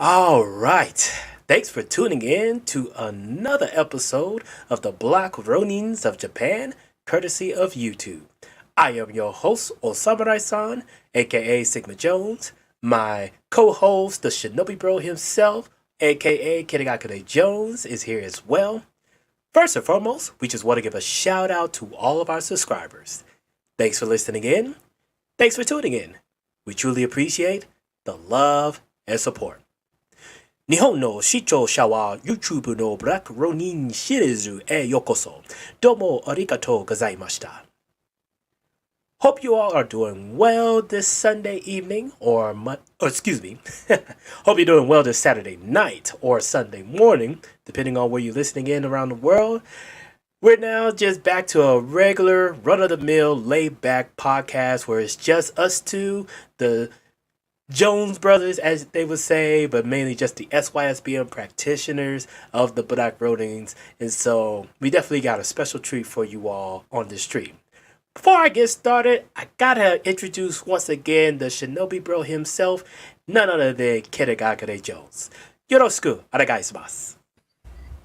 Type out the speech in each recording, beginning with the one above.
All right. Thanks for tuning in to another episode of the Black Ronins of Japan, courtesy of YouTube. I am your host, Osamurai-san, aka Sigma Jones. My co-host, the Shinobi Bro himself, aka Kirigakure Jones, is here as well. First and foremost, we just want to give a shout out to all of our subscribers. Thanks for listening in. Thanks for tuning in. We truly appreciate the love and support. 日本の視聴者は YouTube のブラックロニンシリーズへようこそ。どうもありがとうございました。Hope you all are doing well this Sunday evening or excuse me. Hope you're doing well this Saturday night or Sunday morning, depending on where you're listening in around the world. We're now just back to a regular, run-of-the-mill, laid-back podcast where it's just us two, the Jones brothers, as they would say, but mainly just the SYSBM practitioners of the Black Ronins. And so we definitely got a special treat for you all on this stream. Before I get started, I gotta introduce once again the Shinobi Bro himself, none other than Kirigakure Jones. Yoroshiku onegaishimasu.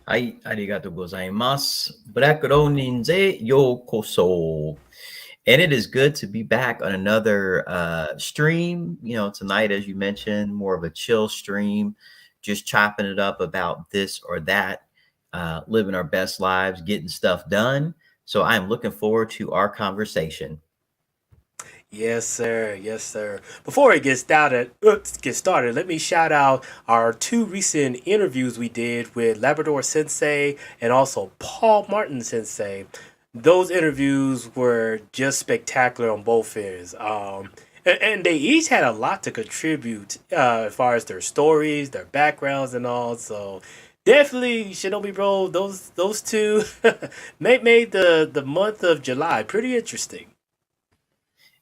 はい、ありがとうございます。ブラックローニンズへようこそ。And it is good to be back on another stream. You know, tonight, as you mentioned, more of a chill stream, just chopping it up about this or that, living our best lives, getting stuff done. So I'm looking forward to our conversation. Yes, sir. Yes, sir. Before we get started, let me shout out our two recent interviews we did with Labrador Sensei and also Paul Martin Sensei. Those interviews were just spectacular on both ends. And they each had a lot to contribute as far as their stories, their backgrounds, and all. So definitely, Shinobi Bro, those two made the month of July pretty interesting.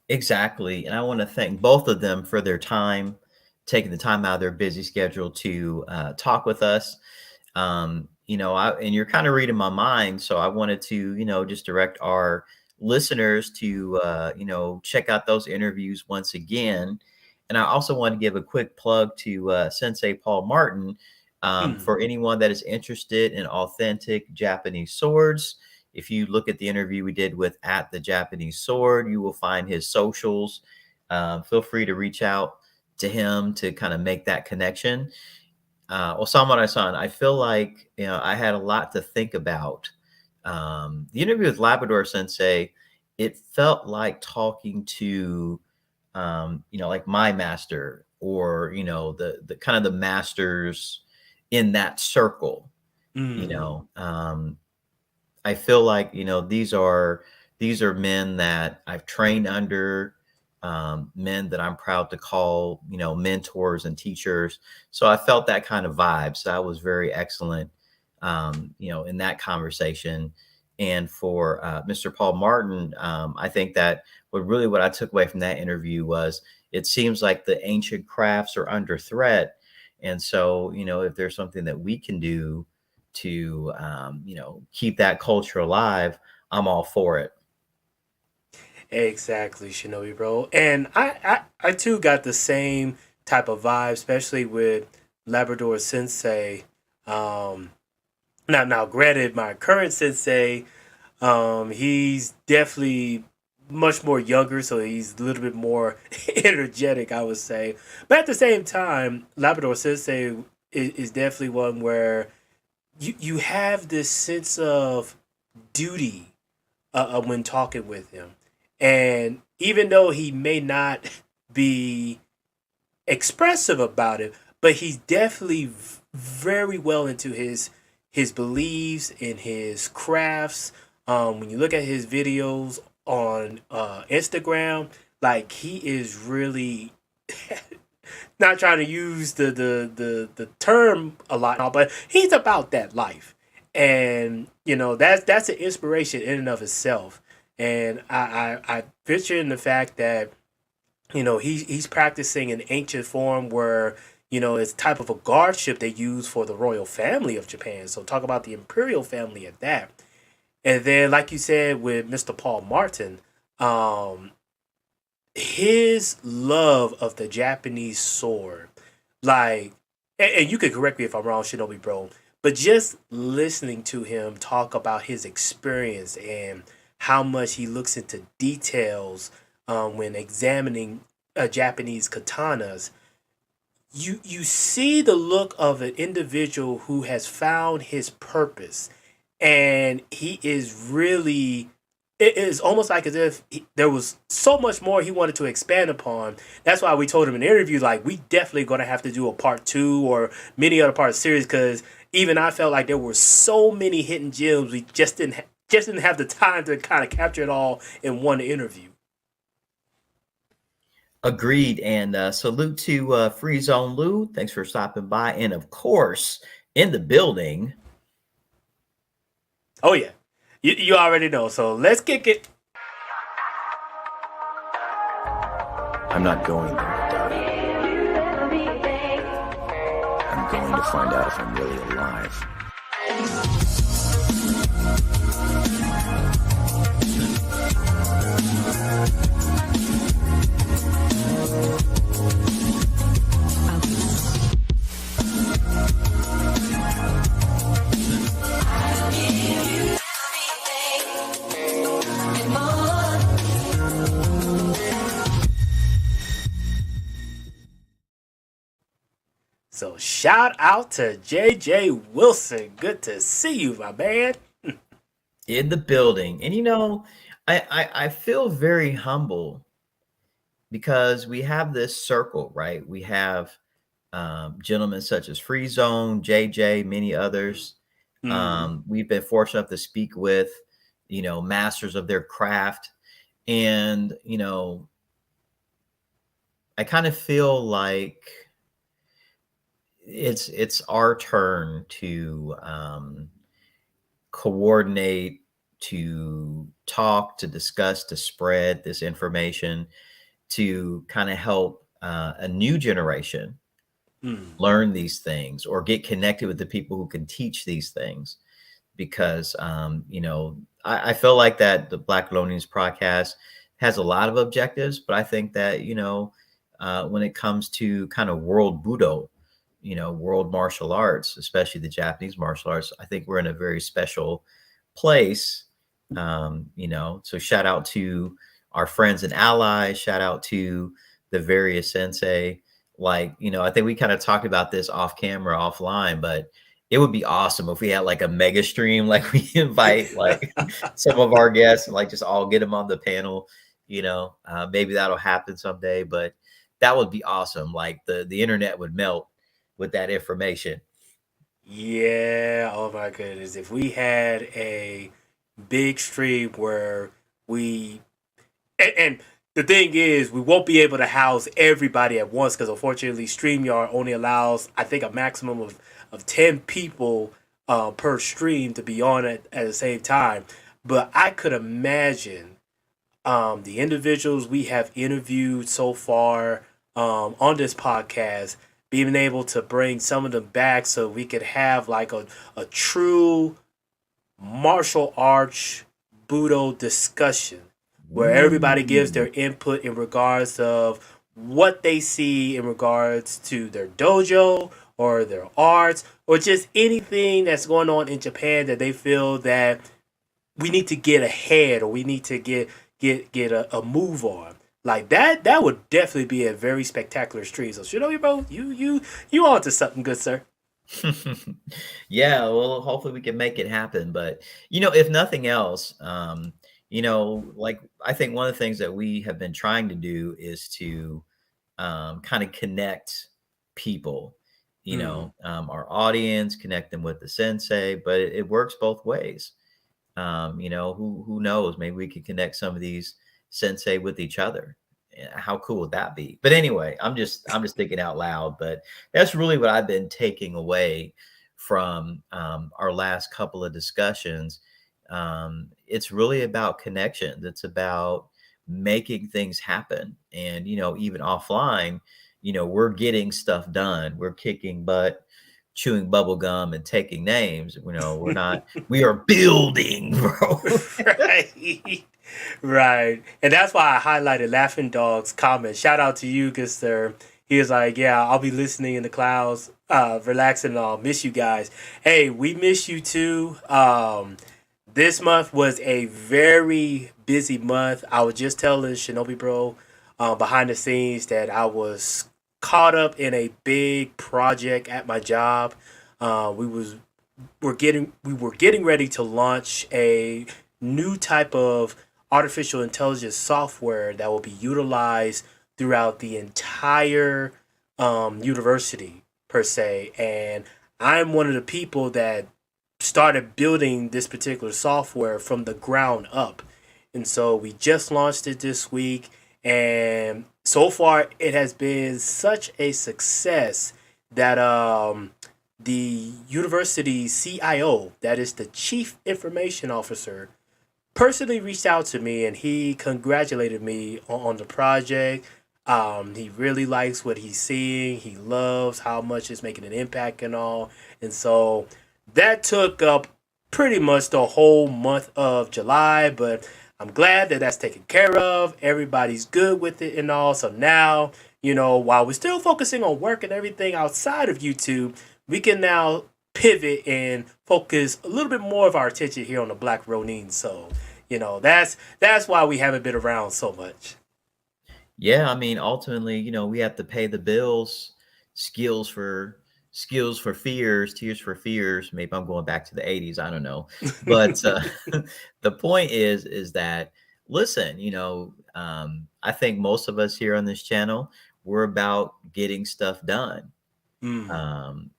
Exactly. And I want to thank both of them for their time, taking the time out of their busy schedule to talk with us. And you're kind of reading my mind. So I wanted to, just direct our listeners to, check out those interviews once again. And I also want to give a quick plug to Sensei Paul Martin for anyone that is interested in authentic Japanese swords. If you look at the interview we did with at the Japanese Sword, you will find his socials. Feel free to reach out to him to kind of make that connection. Osamurai-san, I feel like I had a lot to think about. The interview with Labrador Sensei, it felt like talking to, like my master or the kind of the masters in that circle. I feel like these are men that I've trained under, men that I'm proud to call mentors and teachers. So I felt that kind of vibe. So that was very excellent, in that conversation. And for Mr. Paul Martin, I think that what I took away from that interview was it seems like the ancient crafts are under threat. And so, if there's something that we can do to keep that culture alive, I'm all for it. Exactly, Shinobi Bro. And I too got the same type of vibe, especially with Labrador Sensei. Um, now, granted, my current sensei, he's definitely much more younger, so he's a little bit more energetic, I would say. But at the same time, Labrador Sensei is definitely one where you have this sense of duty when talking with him. And even though he may not be expressive about it, but he's definitely very well into his beliefs and his crafts. When you look at his videos on Instagram, like he is really not trying to use the term a lot, but he's about that life, and that's an inspiration in and of itself. And I picture in the fact that he's practicing an ancient form where it's type of a guardship they use for the royal family of Japan. So talk about the imperial family at that. And then, like you said with Mr. Paul Martin, um, his love of the Japanese sword, like and you could correct me if I'm wrong, Shinobi Bro, but just listening to him talk about his experience and how much he looks into details when examining Japanese katanas, you see the look of an individual who has found his purpose, and he is really, it is almost like as if there was so much more he wanted to expand upon. That's why we told him in the interview, like, we definitely going to have to do a part two or many other parts of the series, because even I felt like there were so many hidden gems we just didn't have the time to kind of capture it all in one interview. Agreed. And salute to Free Zone Lou. Thanks for stopping by. And of course, in the building. Oh yeah, you already know. So let's kick it. I'm not going there, Dada. I'm going to find out if I'm really alive. So shout out to JJ Wilson. Good to see you, my man. In the building. And I feel very humble because we have this circle, right? We have gentlemen such as Free Zone, JJ, many others. Mm-hmm. We've been fortunate enough to speak with, masters of their craft. And, I kind of feel like it's our turn to coordinate, to talk, to discuss, to spread this information, to kind of help a new generation Mm. learn these things or get connected with the people who can teach these things. Because I feel like that the Black Ronins podcast has a lot of objectives, but I think that when it comes to kind of world Budo, world martial arts, especially the Japanese martial arts, I think we're in a very special place. So shout out to our friends and allies, shout out to the various sensei. Like, I think we kind of talked about this off camera, offline, but it would be awesome if we had like a mega stream, like we invite like some of our guests and like just all get them on the panel. Maybe that'll happen someday, but that would be awesome. Like the internet would melt with that information. Yeah, oh my goodness. If we had a big stream where we and the thing is, we won't be able to house everybody at once because unfortunately StreamYard only allows, I think, a maximum of 10 people per stream to be on it at the same time. But I could imagine the individuals we have interviewed so far on this podcast, being able to bring some of them back so we could have like a true martial arts Budo discussion where everybody gives their input in regards of what they see in regards to their dojo or their arts or just anything that's going on in Japan that they feel that we need to get ahead or we need to get a move on. Like that would definitely be a very spectacular stream. So Shinobi bro, you on to something good, sir. Yeah, well, hopefully we can make it happen. But if nothing else, like I think one of the things that we have been trying to do is to kind of connect people, Mm. our audience, connect them with the sensei, but it works both ways. Who knows? Maybe we could connect some of these sensei with each other. How cool would that be? But anyway, I'm just thinking out loud. But that's really what I've been taking away from our last couple of discussions. It's really about connections. It's about making things happen. And even offline, we're getting stuff done. We're kicking butt, chewing bubble gum, and taking names. We're not. We are building, bro. Right. Right. And that's why I highlighted Laughing Dog's comment. Shout out to you, good sir. He was like, yeah, I'll be listening in the clouds Relaxing and all. Miss you guys. Hey, we miss you too. This month was a very busy month. I was just telling Shinobi Bro behind the scenes that I was caught up in a big project at my job. We were getting ready to launch a new type of artificial intelligence software that will be utilized throughout the entire university per se. And I'm one of the people that started building this particular software from the ground up. And so we just launched it this week, and so far it has been such a success that the university CIO, that is the Chief Information Officer, personally reached out to me and he congratulated me on the project. He really likes what he's seeing. He loves how much it's making an impact and all. And so that took up pretty much the whole month of July, but I'm glad that that's taken care of. Everybody's good with it and all. So now, while we're still focusing on work and everything outside of YouTube, we can now pivot and focus a little bit more of our attention here on the Black Ronins. So, that's why we haven't been around so much. Yeah, I mean, ultimately, we have to pay the bills. Skills for skills for fears, tears for fears. Maybe I'm going back to the 80s. I don't know. But the point is that, listen, I think most of us here on this channel, we're about getting stuff done. Mm,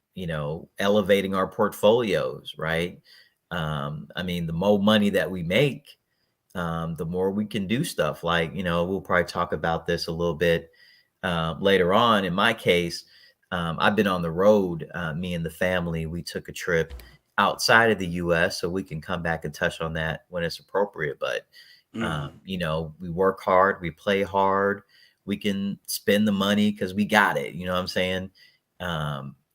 Elevating our portfolios, right? I mean, the more money that we make, the more we can do stuff. Like, we'll probably talk about this a little bit later on. In my case, I've been on the road. Me and the family, we took a trip outside of the U.S. so we can come back and touch on that when it's appropriate. But mm. we work hard, we play hard, we can spend the money because we got it. You know what I'm saying?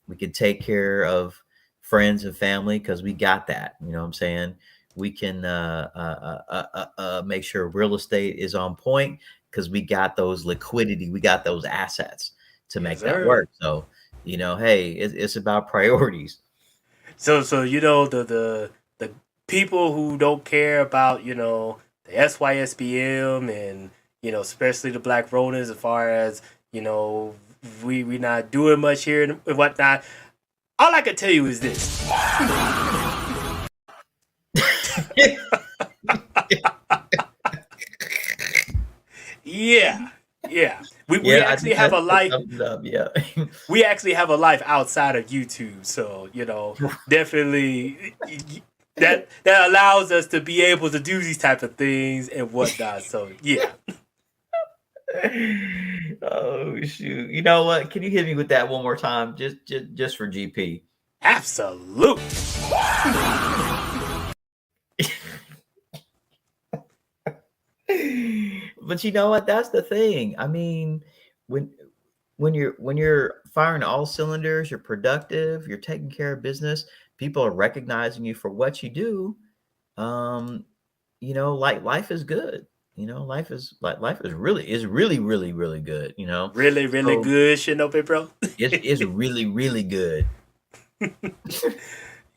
We can take care of friends and family because we got that. You know what I'm saying? We can make sure real estate is on point because we got those liquidity, we got those assets to Yes, make that sir. work. So, hey, it's about priorities. So the people who don't care about the SYSBM and especially the Black Ronins as far as we not doing much here and whatnot. All I can tell you is this. Yeah, yeah. We Yeah, I actually think have a that life. sums it up. Yeah. We actually have a life outside of YouTube. So definitely that allows us to be able to do these type of things and whatnot. So yeah, Oh shoot. You know what? Can you hit me with that one more time? Just for GP. absolutely. But you know what? That's the thing. I mean, when when you're firing all cylinders, you're productive, you're taking care of business, people are recognizing you for what you do. Um, like life is good. Life is really good, Really, really So good, Shinobi, bro. it's really, really good.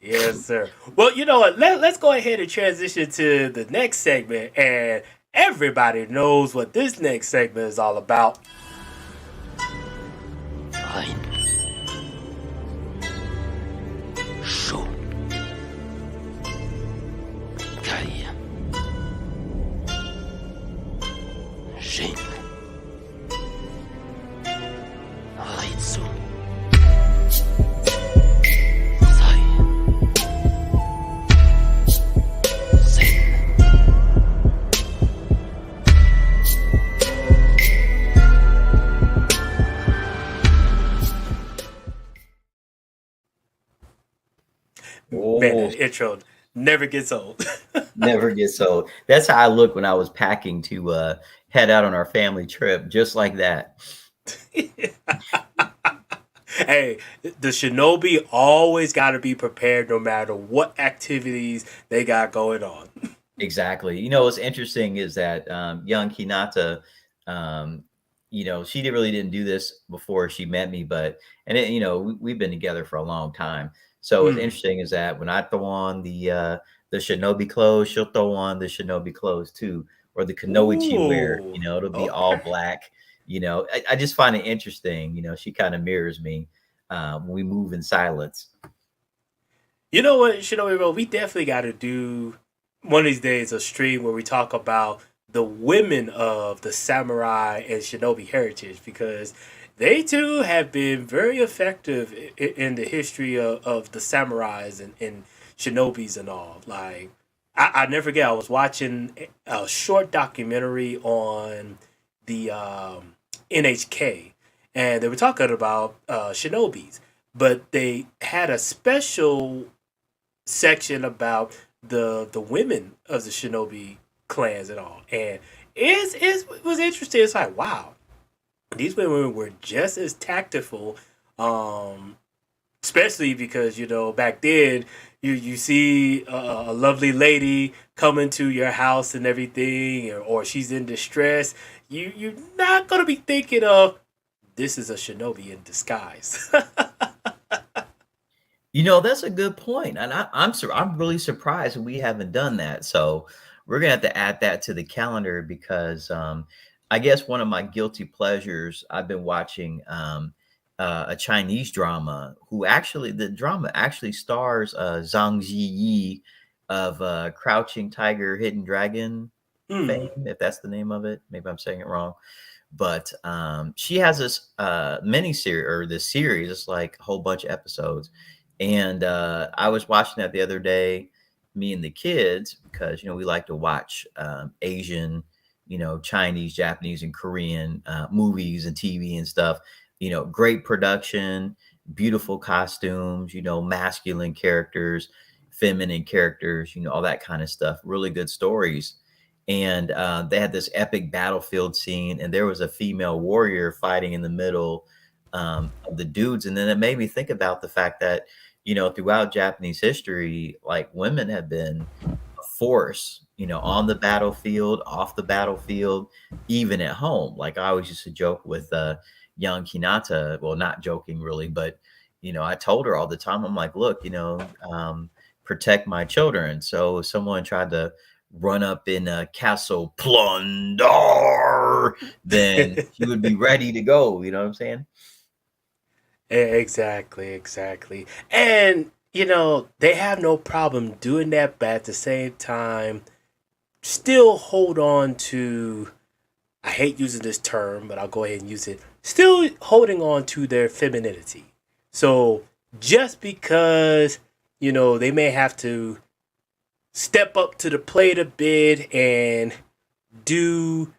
Yes, sir. Well, you know what? Let's go ahead and transition to the next segment. And everybody knows what this next segment is all about. Rein. Chaud. Caille. Gêne. Rizzo. Sei. Zen. Man, Oh, that intro never gets old. never gets old. That's how I looked when I was packing to head out on our family trip, just like that. Hey, the Shinobi always got to be prepared no matter what activities they got going on. Exactly. What's interesting is that young Hinata, um, she really didn't do this before she met me, but and it, we've been together for a long time. So what's Mm. interesting is that when I throw on the shinobi clothes, she'll throw on the shinobi clothes too, or the kunoichi wear. Ooh. It'll be all Okay. black. I just find it interesting. She kind of mirrors me when we move in silence. You know what, Shinobi Bro? We definitely got to do one of these days a stream where we talk about the women of the samurai and shinobi heritage because they too have been very effective in the history of the samurais and shinobis and all. Like, I never forget, I was watching a short documentary on the NHK and they were talking about shinobis, but they had a special section about the women of the shinobi clans and all. And it was interesting. It's like, wow, these women were just as tactful, um, especially because, back then, you see a lovely lady coming to your house and everything, or she's in distress. You're not going to be thinking of, this is a shinobi in disguise. That's a good point, and I'm really surprised we haven't done that. So we're gonna have to add that to the calendar because I guess one of my guilty pleasures, I've been watching a Chinese drama. The drama actually stars Zhang Ziyi of Crouching Tiger, Hidden Dragon Hmm. fame, if that's the name of it. Maybe I'm saying it wrong. But she has this mini series or this series. It's like a whole bunch of episodes, and I was watching that the other day, me and the kids, because we like to watch Asian, Chinese, Japanese, and Korean movies and TV and stuff. Great production, beautiful costumes, masculine characters, feminine characters, all that kind of stuff. Really good stories. And they had this epic battlefield scene, and there was a female warrior fighting in the middle of the dudes. And then it made me think about the fact that, throughout Japanese history, like women have been a force, on the battlefield, off the battlefield, even at home. Like I always used to joke with young Hinata, well, not joking really, but, I told her all the time, I'm like, look, protect my children. So if someone tried to run up in a castle plunder, then she would be ready to go. You know what I'm saying? Exactly, exactly. And, they have no problem doing that, but at the same time, still hold on to, I hate using this term, but I'll go ahead and use it, still holding on to their femininity. So just because, they may have to step up to the plate a bit and do,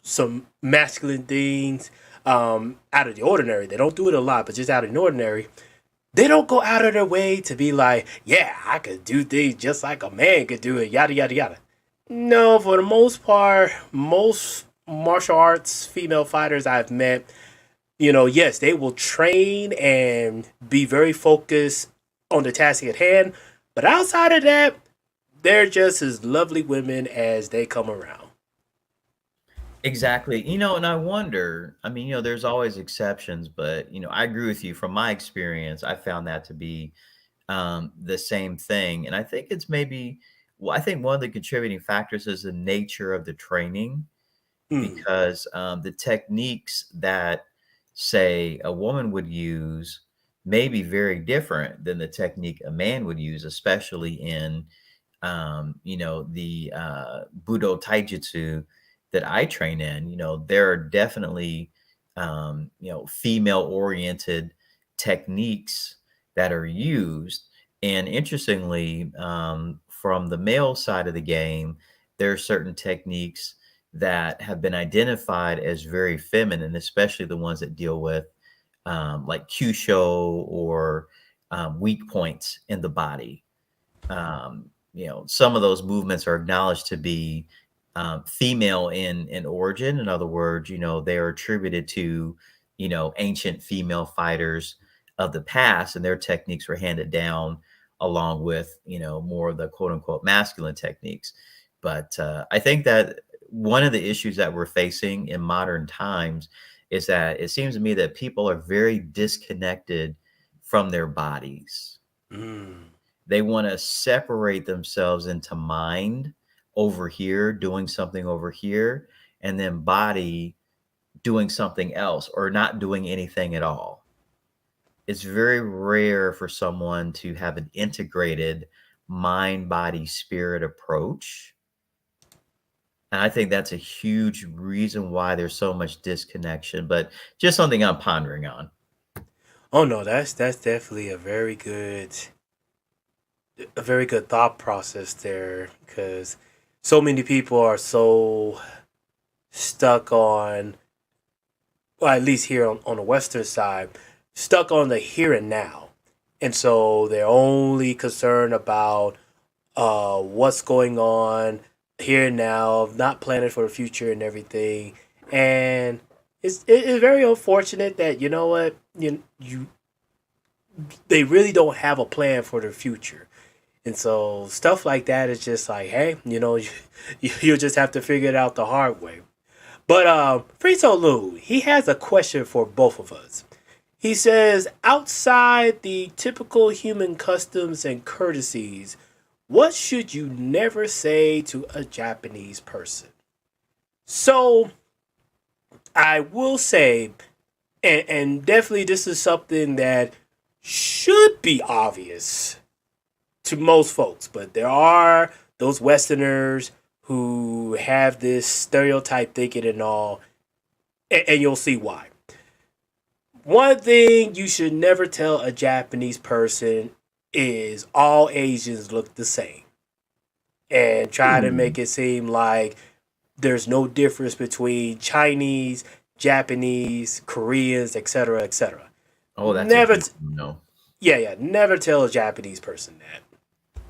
some masculine things out of the ordinary. They don't do it a lot, but just out of the ordinary. They don't go out of their way to be like, yeah, I could do things just like a man could do it, yada, yada, yada. No, for the most part, most martial arts female fighters I've met, yes, they will train and be very focused on the task at hand. But outside of that, they're just as lovely women as they come around. Exactly. And I wonder, I mean, there's always exceptions, but, I agree with you. From my experience, I found that to be the same thing. And I think it's maybe, well, I think one of the contributing factors is the nature of the training Mm. because the techniques that, say, a woman would use may be very different than the technique a man would use, especially in, the Budo Taijutsu that I train in. There are definitely, female oriented techniques that are used. And interestingly, from the male side of the game, there are certain techniques that have been identified as very feminine, especially the ones that deal with like Kyusho or weak points in the body. Some of those movements are acknowledged to be female in origin. In other words, they are attributed to ancient female fighters of the past, and their techniques were handed down along with more of the quote unquote masculine techniques. But I think that one of the issues that we're facing in modern times is that it seems to me that people are very disconnected from their bodies. Mm. They want to separate themselves into mind over here, doing something over here, and then body doing something else or not doing anything at all. It's very rare for someone to have an integrated mind, body, spirit approach. And I think that's a huge reason why there's so much disconnection, but just something I'm pondering on. Oh no, that's definitely a very good thought process there, because so many people are so stuck on, well, at least here on the western side, stuck on the here and now, and so they're only concerned about what's going on here and now, not planning for the future and everything. And it's very unfortunate that, you know what, you they really don't have a plan for the future. And so stuff like that is just like, hey, you'll just have to figure it out the hard way. But Frito Lou, he has a question for both of us. He says, outside the typical human customs and courtesies, what should you never say to a Japanese person? So I will say, and definitely this is something that should be obvious to most folks, but there are those Westerners who have this stereotype thinking and all, and you'll see why. One thing you should never tell a Japanese person is all Asians look the same, and try to Ooh. make it seem like there's no difference between Chinese, Japanese, Koreans, etc., etc. Oh, that's a Never, huge no. yeah, never tell a Japanese person that.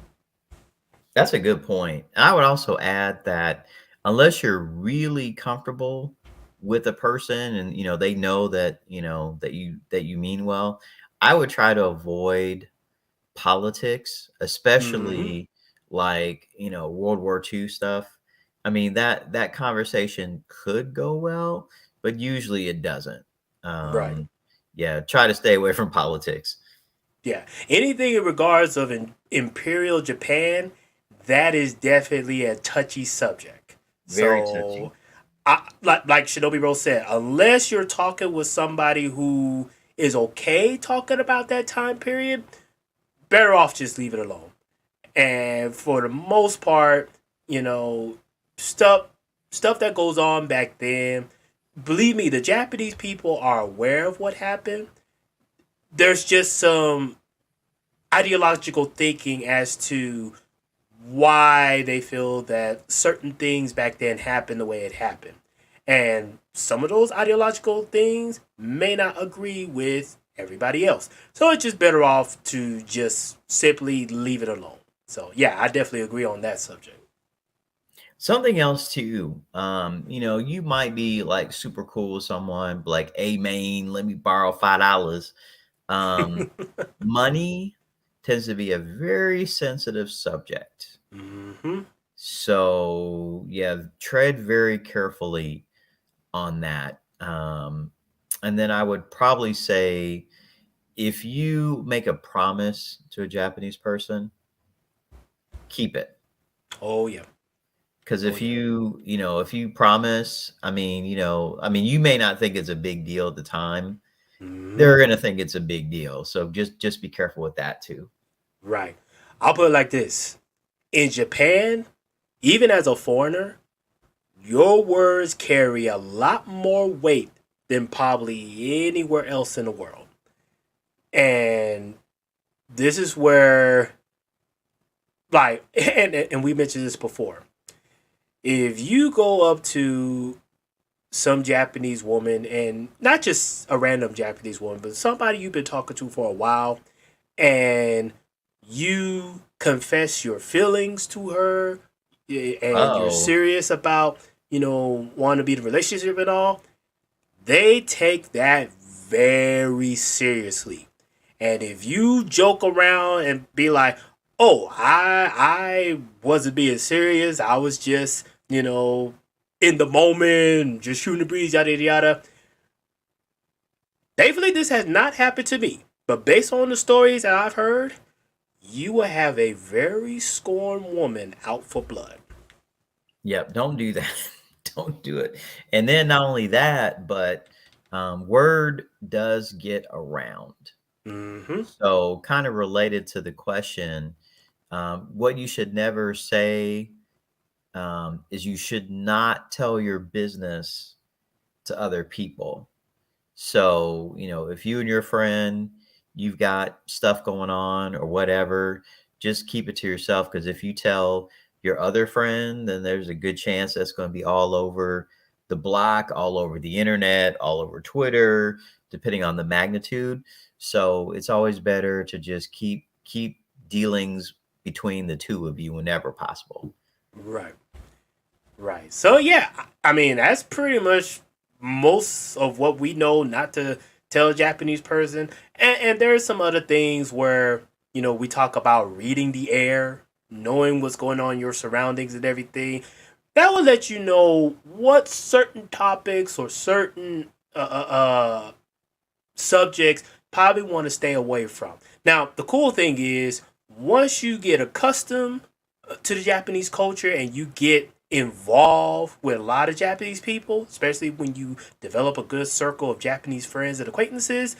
That's a good point. I would also add that unless you're really comfortable with a person and they know that that you mean well, I would try to avoid politics, Mm-hmm. especially like World War II stuff. I mean that conversation could go well, but usually it doesn't. Right. Um, yeah, try to stay away from politics. Yeah. Anything in regards of Imperial Japan, that is definitely a touchy subject. Very So, touchy. like Shinobi Rose said, unless you're talking with somebody who is okay talking about that time period, better off just leave it alone. And for the most part, you know, stuff stuff that goes on back then, believe me, the Japanese people are aware of what happened. There's just some ideological thinking as to why they feel that certain things back then happened the way it happened. And some of those ideological things may not agree with everybody else. So it's just better off to just simply leave it alone. So yeah, I definitely agree on that subject. Something else too, you might be like super cool with someone, like, "Hey man, let me borrow $5." Um, Money tends to be a very sensitive subject. Mm-hmm. So yeah, tread very carefully on that. And then I would probably say if you make a promise to a Japanese person, keep it. Oh yeah. Because Oh if yeah. if you promise, you may not think it's a big deal at the time. Mm-hmm. They're gonna think it's a big deal. So just be careful with that too. Right. I'll put it like this. In Japan, even as a foreigner, your words carry a lot more weight than probably anywhere else in the world. And this is where, like, and we mentioned this before. If you go up to some Japanese woman, and not just a random Japanese woman, but somebody you've been talking to for a while, and you confess your feelings to her, and you're Oh, serious about, wanting to be in a relationship and all, they take that very seriously. And if you joke around and be like, "Oh, I wasn't being serious. I was just, in the moment, just shooting the breeze, yada yada yada. Thankfully, this has not happened to me. But based on the stories that I've heard, you will have a very scorned woman out for blood. Yep, don't do that. Don't do it. And then not only that, but word does get around. Mm-hmm. So, kind of related to the question, what you should never say is you should not tell your business to other people. So, if you and your friend, you've got stuff going on or whatever, just keep it to yourself. Because if you tell your other friend, then there's a good chance that's going to be all over the block, all over the internet, all over Twitter, depending on the magnitude. So it's always better to just keep dealings between the two of you whenever possible. Right. Right. So yeah, I mean that's pretty much most of what we know not to tell a Japanese person. And there's some other things where, we talk about reading the air, knowing what's going on in your surroundings and everything. That will let you know what certain topics or certain subjects probably want to stay away from. Now, the cool thing is once you get accustomed to the Japanese culture and you get involved with a lot of Japanese people, especially when you develop a good circle of Japanese friends and acquaintances,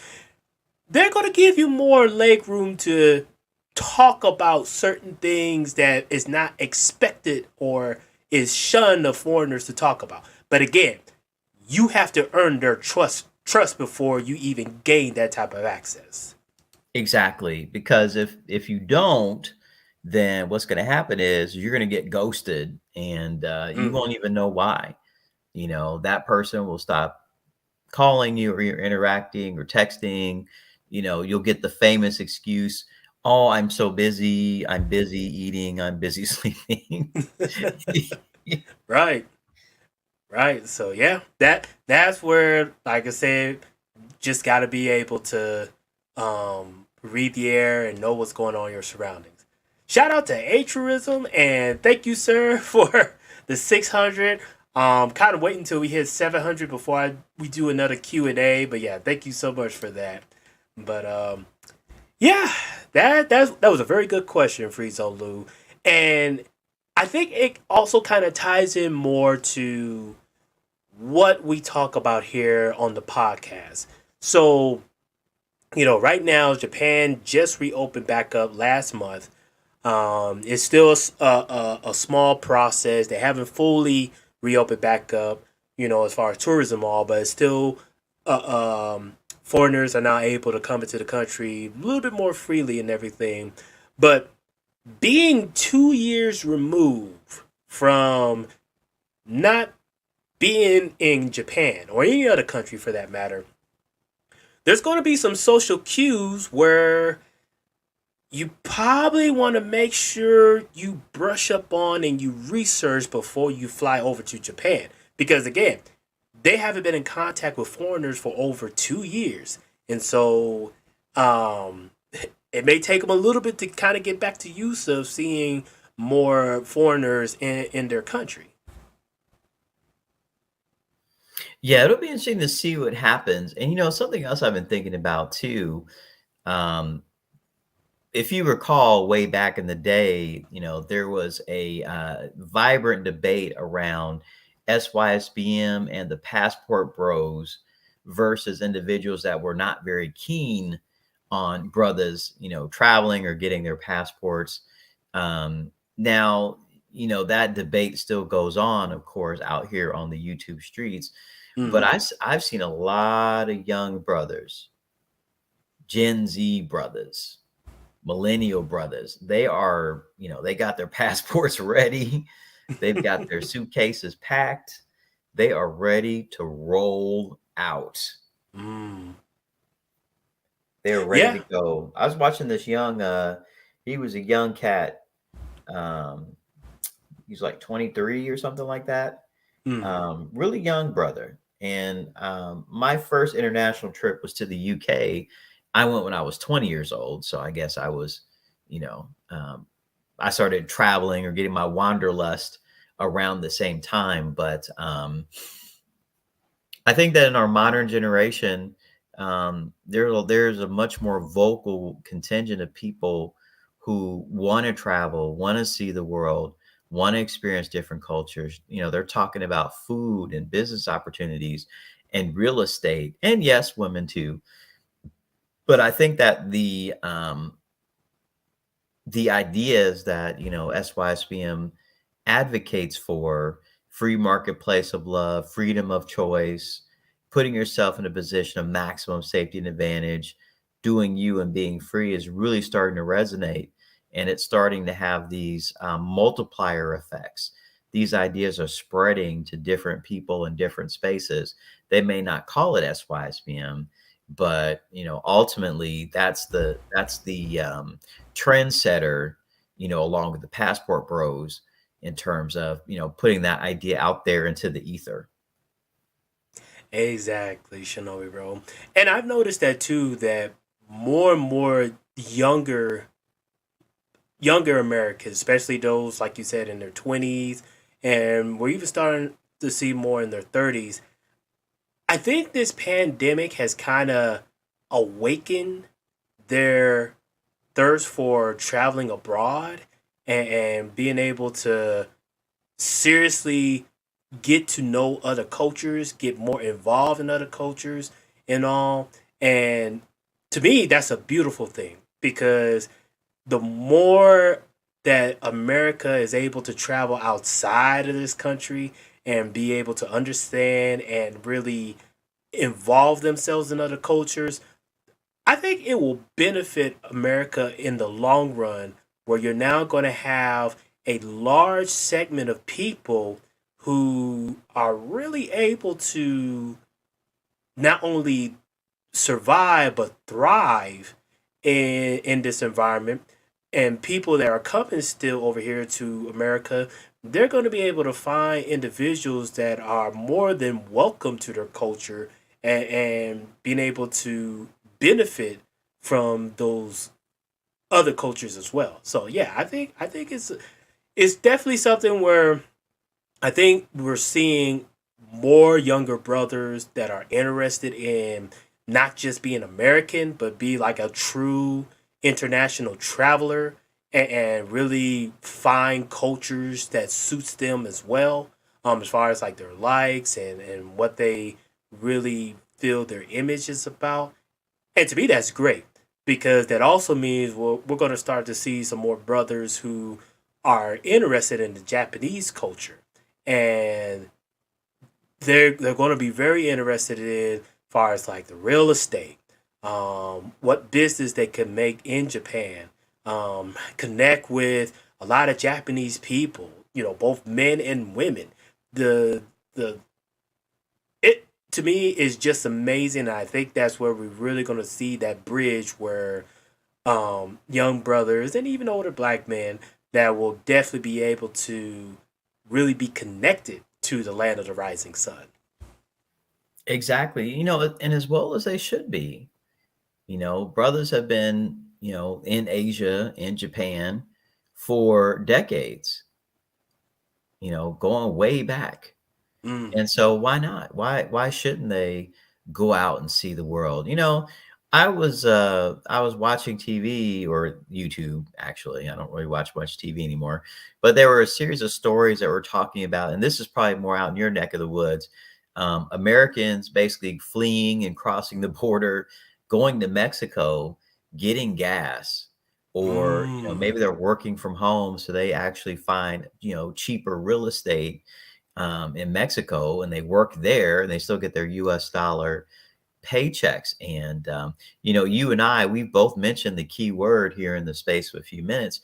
they're going to give you more leg room to talk about certain things that is not expected or is shunned of foreigners to talk about. But again, you have to earn their trust before you even gain that type of access. Exactly, because if you don't, then what's going to happen is you're going to get ghosted, and you Mm. won't even know why. That person will stop calling you, or you're interacting or texting. You'll get the famous excuse, "Oh, I'm so busy. I'm busy eating. I'm busy sleeping." Right. Right. So yeah, that's where, like I said, just got to be able to read the air and know what's going on in your surroundings. Shout out to Atruism and thank you, sir, for the 600. Kind of waiting until we hit 700 before we do another Q&A. But yeah, thank you so much for that. But yeah, that was a very good question, Friezo Lou, and I think it also kind of ties in more to what we talk about here on the podcast. So, right now, Japan just reopened back up last month. It's still a small process. They haven't fully reopened back up, as far as tourism all, but it's still foreigners are now able to come into the country a little bit more freely and everything. But being 2 years removed from not being in Japan or any other country for that matter, there's going to be some social cues where you probably want to make sure you brush up on and you research before you fly over to Japan. Because again, they haven't been in contact with foreigners for over 2 years. And so it may take them a little bit to kind of get back to use of seeing more foreigners in their country. Yeah, it'll be interesting to see what happens. And something else I've been thinking about too. Um, if you recall, way back in the day, there was a vibrant debate around SYSBM and the passport bros versus individuals that were not very keen on brothers, traveling or getting their passports. Now, that debate still goes on, of course, out here on the YouTube streets. But I've seen a lot of young brothers, Gen Z brothers, millennial brothers. They are, they got their passports ready. They've got their suitcases packed. They are ready to roll out. Mm. They're ready to go. I was watching this young, he was a young cat. He's like 23 or something like that. Really young brother. And my first international trip was to the UK. I went when I was 20 years old. So I guess I was, I started traveling or getting my wanderlust around the same time. But I think that in our modern generation, there's a much more vocal contingent of people who want to travel, want to see the world, want to experience different cultures. They're talking about food and business opportunities and real estate, and yes, women too. But I think that the ideas that SYSBM advocates for, free marketplace of love, freedom of choice, putting yourself in a position of maximum safety and advantage, doing you and being free, is really starting to resonate, and it's starting to have these multiplier effects. These ideas are spreading to different people in different spaces. They may not call it SYSBM, but ultimately that's the trendsetter, along with the passport bros, in terms of, putting that idea out there into the ether. Exactly, Shinobi bro. And I've noticed that too, that more and more younger Americans, especially those like you said in their 20s, and we're even starting to see more in their 30s. I think this pandemic has kind of awakened their thirst for traveling abroad, and being able to seriously get to know other cultures, get more involved in other cultures and all. And to me, that's a beautiful thing, because the more that America is able to travel outside of this country and be able to understand and really involve themselves in other cultures, I think it will benefit America in the long run, where you're now going to have a large segment of people who are really able to not only survive but thrive in this environment. And people that are coming still over here to America, they're going to be able to find individuals that are more than welcome to their culture, and being able to benefit from those other cultures as well. So yeah, I think it's definitely something where I think we're seeing more younger brothers that are interested in not just being American, but be like a true international traveler, and really find cultures that suits them as well. As far as like their likes and what they really feel their image is about. And to me, that's great, because that also means we're going to start to see some more brothers who are interested in the Japanese culture, and they're going to be very interested in far as like the real estate, what business they can make in Japan, connect with a lot of Japanese people, both men and women. The it to me is just amazing. And I think that's where we're really going to see that bridge where young brothers and even older black men that will definitely be able to really be connected to the land of the rising sun. Exactly. And as well as they should be. Brothers have been, in Asia, in Japan for decades, going way back. Mm, And so why not? Why shouldn't they go out and see the world? I was watching TV or YouTube, actually. I don't really watch much TV anymore. But there were a series of stories that were talking about, and this is probably more out in your neck of the woods, Americans basically fleeing and crossing the border, going to Mexico, getting gas, or mm. maybe they're working from home, so they actually find cheaper real estate in Mexico, and they work there, and they still get their U.S. dollar paychecks. And you and we've both mentioned the key word here in the space of a few minutes: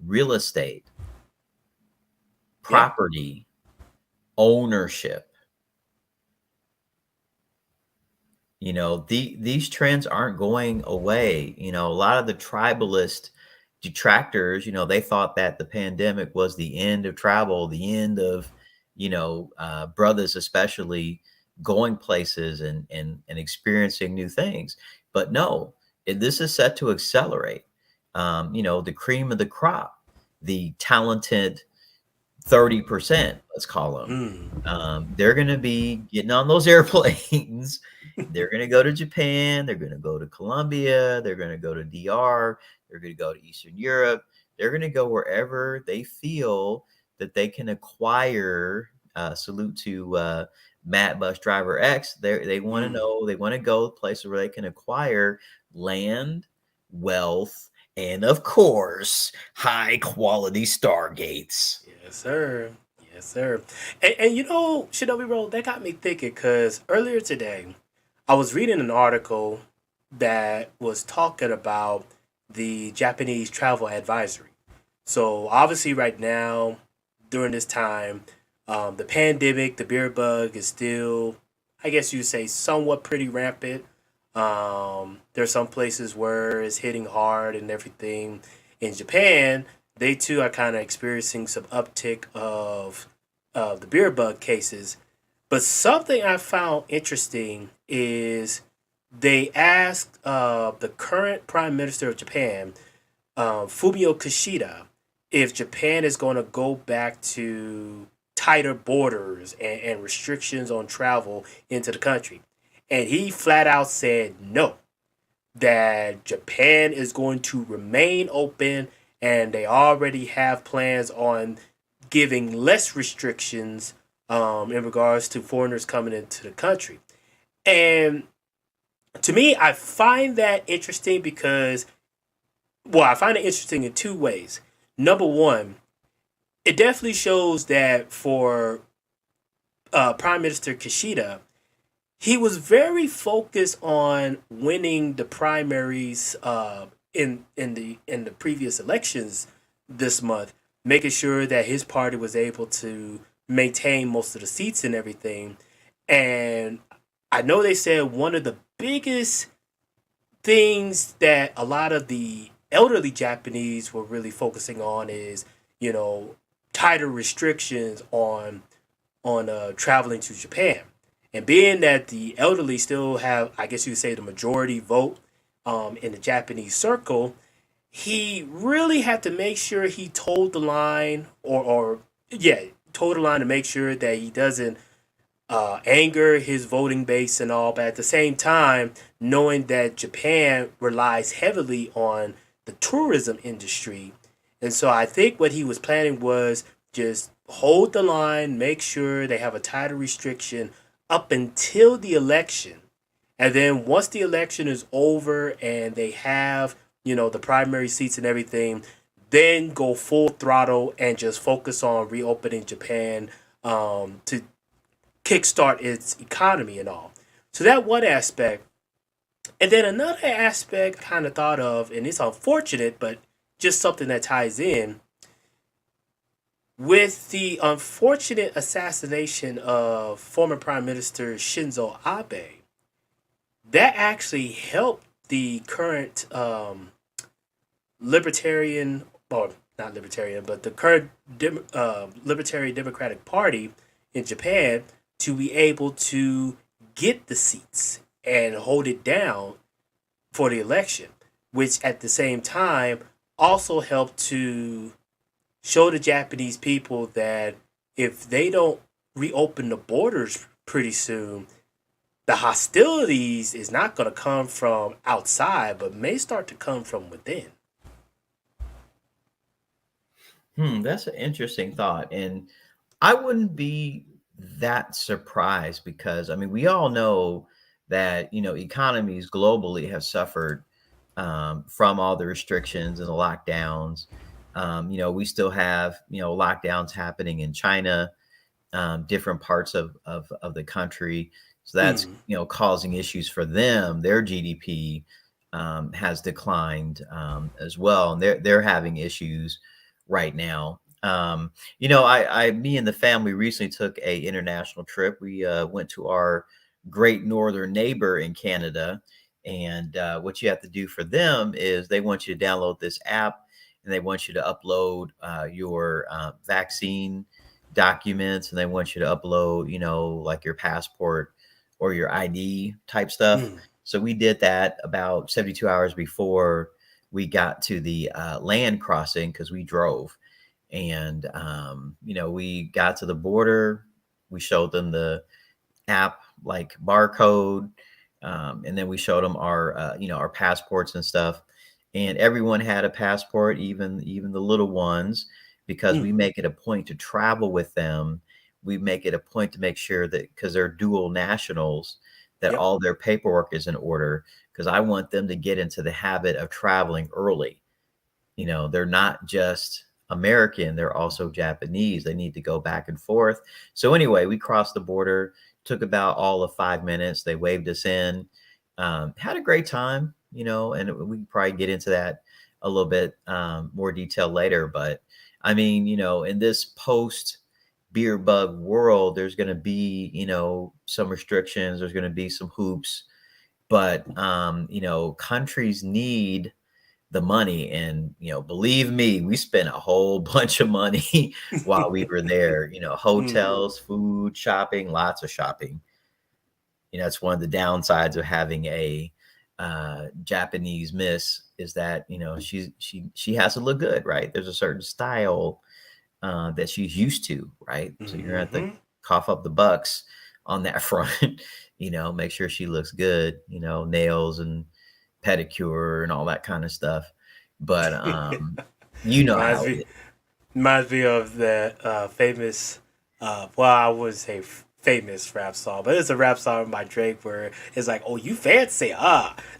real estate, Yeah, property, ownership. These trends aren't going away. A lot of the tribalist detractors, they thought that the pandemic was the end of travel, the end of, brothers especially going places and experiencing new things. But no, this is set to accelerate. The cream of the crop, the talented, 30%, let's call them. Mm. They're going to be getting on those airplanes. They're going to go to Japan. They're going to go to Colombia. They're going to go to DR. They're going to go to Eastern Europe. They're going to go wherever they feel that they can acquire. Salute to Matt Bus Driver X. They want to know. They want to go places where they can acquire land, wealth, and of course, high quality Stargates. Yes, sir. Yes, sir. And you know, Shinobi Roll, that got me thinking because earlier today, I was reading an article that was talking about the Japanese travel advisory. So obviously, right now, during this time, the pandemic, the beer bug is still, I guess you'd say, somewhat pretty rampant. There's some places where it's hitting hard and everything. In Japan, they too are kind of experiencing some uptick of the beer bug cases. But something I found interesting is they asked the current prime minister of Japan, Fumio Kishida, if Japan is going to go back to tighter borders and restrictions on travel into the country. And he flat out said no, that Japan is going to remain open and they already have plans on giving less restrictions in regards to foreigners coming into the country. And to me, I find that interesting because, well, I find it interesting in two ways. Number one, it definitely shows that for Prime Minister Kishida, he was very focused on winning the primaries in the previous elections this month, making sure that his party was able to maintain most of the seats and everything. And I know they said one of the biggest things that a lot of the elderly Japanese were really focusing on is, you know, tighter restrictions on traveling to Japan. And being that the elderly still have, I guess you would say, the majority vote in the Japanese circle, he really had to make sure he told the line, or yeah, told the line to make sure that he doesn't anger his voting base and all. But at the same time, knowing that Japan relies heavily on the tourism industry, and so I think what he was planning was just hold the line, make sure they have a tighter restriction up until the election. And then once the election is over and they have, you know, the primary seats and everything, then go full throttle and just focus on reopening Japan to kickstart its economy and all. So that one aspect. And then another aspect I kind of thought of, and it's unfortunate, but just something that ties in with the unfortunate assassination of former Prime Minister Shinzo Abe. That actually helped the current libertarian, or not libertarian, but the current libertarian Democratic Party in Japan to be able to get the seats and hold it down for the election, which at the same time also helped to show the Japanese people that if they don't reopen the borders pretty soon, the hostilities is not going to come from outside, but may start to come from within. That's an interesting thought. And I wouldn't be that surprised because, I mean, we all know that, you know, economies globally have suffered from all the restrictions and the lockdowns. You know, we still have, you know, lockdowns happening in China, different parts of the country. So that's, Mm. you know, causing issues for them. Their GDP has declined as well, and they're having issues right now. You know, me and the family recently took a international trip. We went to our great northern neighbor in Canada, and what you have to do for them is they want you to download this app, and they want you to upload your vaccine documents, and they want you to upload, you know, like your passport or your ID type stuff. Mm. So we did that about 72 hours before we got to the land crossing because we drove. And we got to the border. We showed them the app like barcode, and then we showed them our our passports and stuff. And everyone had a passport, even the little ones, because Mm, we make it a point to travel with them. We make it a point to make sure that, because they're dual nationals, that yep. all their paperwork is in order, because I want them to get into the habit of traveling early. They're not just American, they're also Japanese. They need to go back and forth. So anyway, we crossed the border, took about all of 5 minutes. They waved us in, had a great time, and we can probably get into that a little bit more detail later. But I mean, in this post beer bug world, there's going to be, some restrictions, there's going to be some hoops, but countries need the money. And believe me, we spent a whole bunch of money while we were there. Mm, Hotels, food, shopping, lots of shopping. It's one of the downsides of having a Japanese miss, is that she has to look good, right? There's a certain style that she's used to, right? So you're gonna have to hmm cough up the bucks on that front. Make sure she looks good, nails and pedicure and all that kind of stuff. But you know reminds how me it is. reminds me of that famous, well, I wouldn't say famous rap song, but it's a rap song by Drake where it's like, "Oh, you fancy,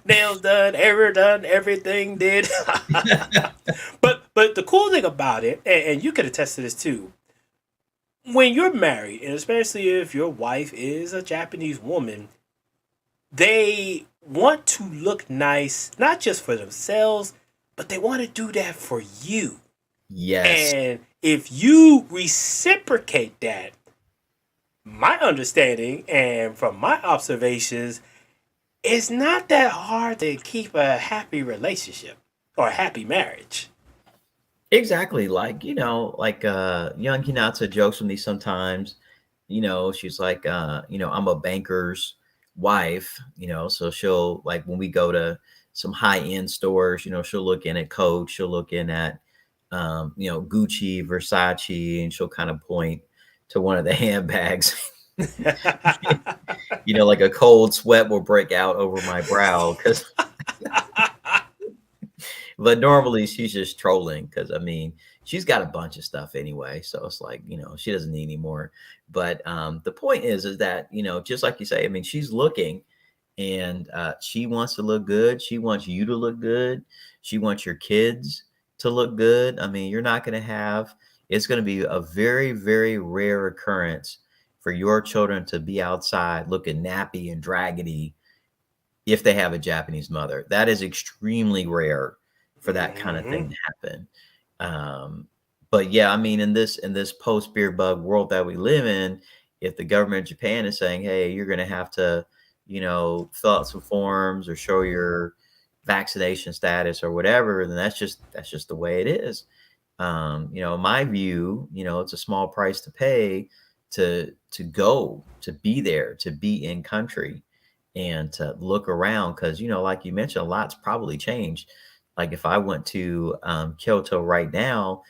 nails done, hair done, everything did." But the cool thing about it, and you could attest to this too, when you're married, and especially if your wife is a Japanese woman, they want to look nice, not just for themselves, but they want to do that for you. Yes, And if you reciprocate that, my understanding and from my observations, it's not that hard to keep a happy relationship or a happy marriage. exactly. Like, young Hinata jokes with me sometimes. She's like, I'm a banker's wife, so she'll, like, when we go to some high-end stores, she'll look in at Coach, she'll look in at Gucci, Versace, and she'll kind of point to one of the handbags. Like a cold sweat will break out over my brow, because but normally she's just trolling, because I mean, she's got a bunch of stuff anyway, so it's like, she doesn't need any more. But the point is that, just like you say, I mean, she's looking, and she wants to look good. She wants you to look good. She wants your kids to look good. I mean, you're not going to have, it's going to be a very, very rare occurrence for your children to be outside looking nappy and draggy if they have a Japanese mother. That is extremely rare for that kind of hmm thing to happen. Um, but yeah, I mean, in this post beer bug world that we live in, if the government of Japan is saying, "Hey, you're going to have to, fill out some forms or show your vaccination status or whatever," then that's just the way it is. In my view, it's a small price to pay to go, to be there, to be in country, and to look around, because like you mentioned, a lot's probably changed. Like if I went to Kyoto right now,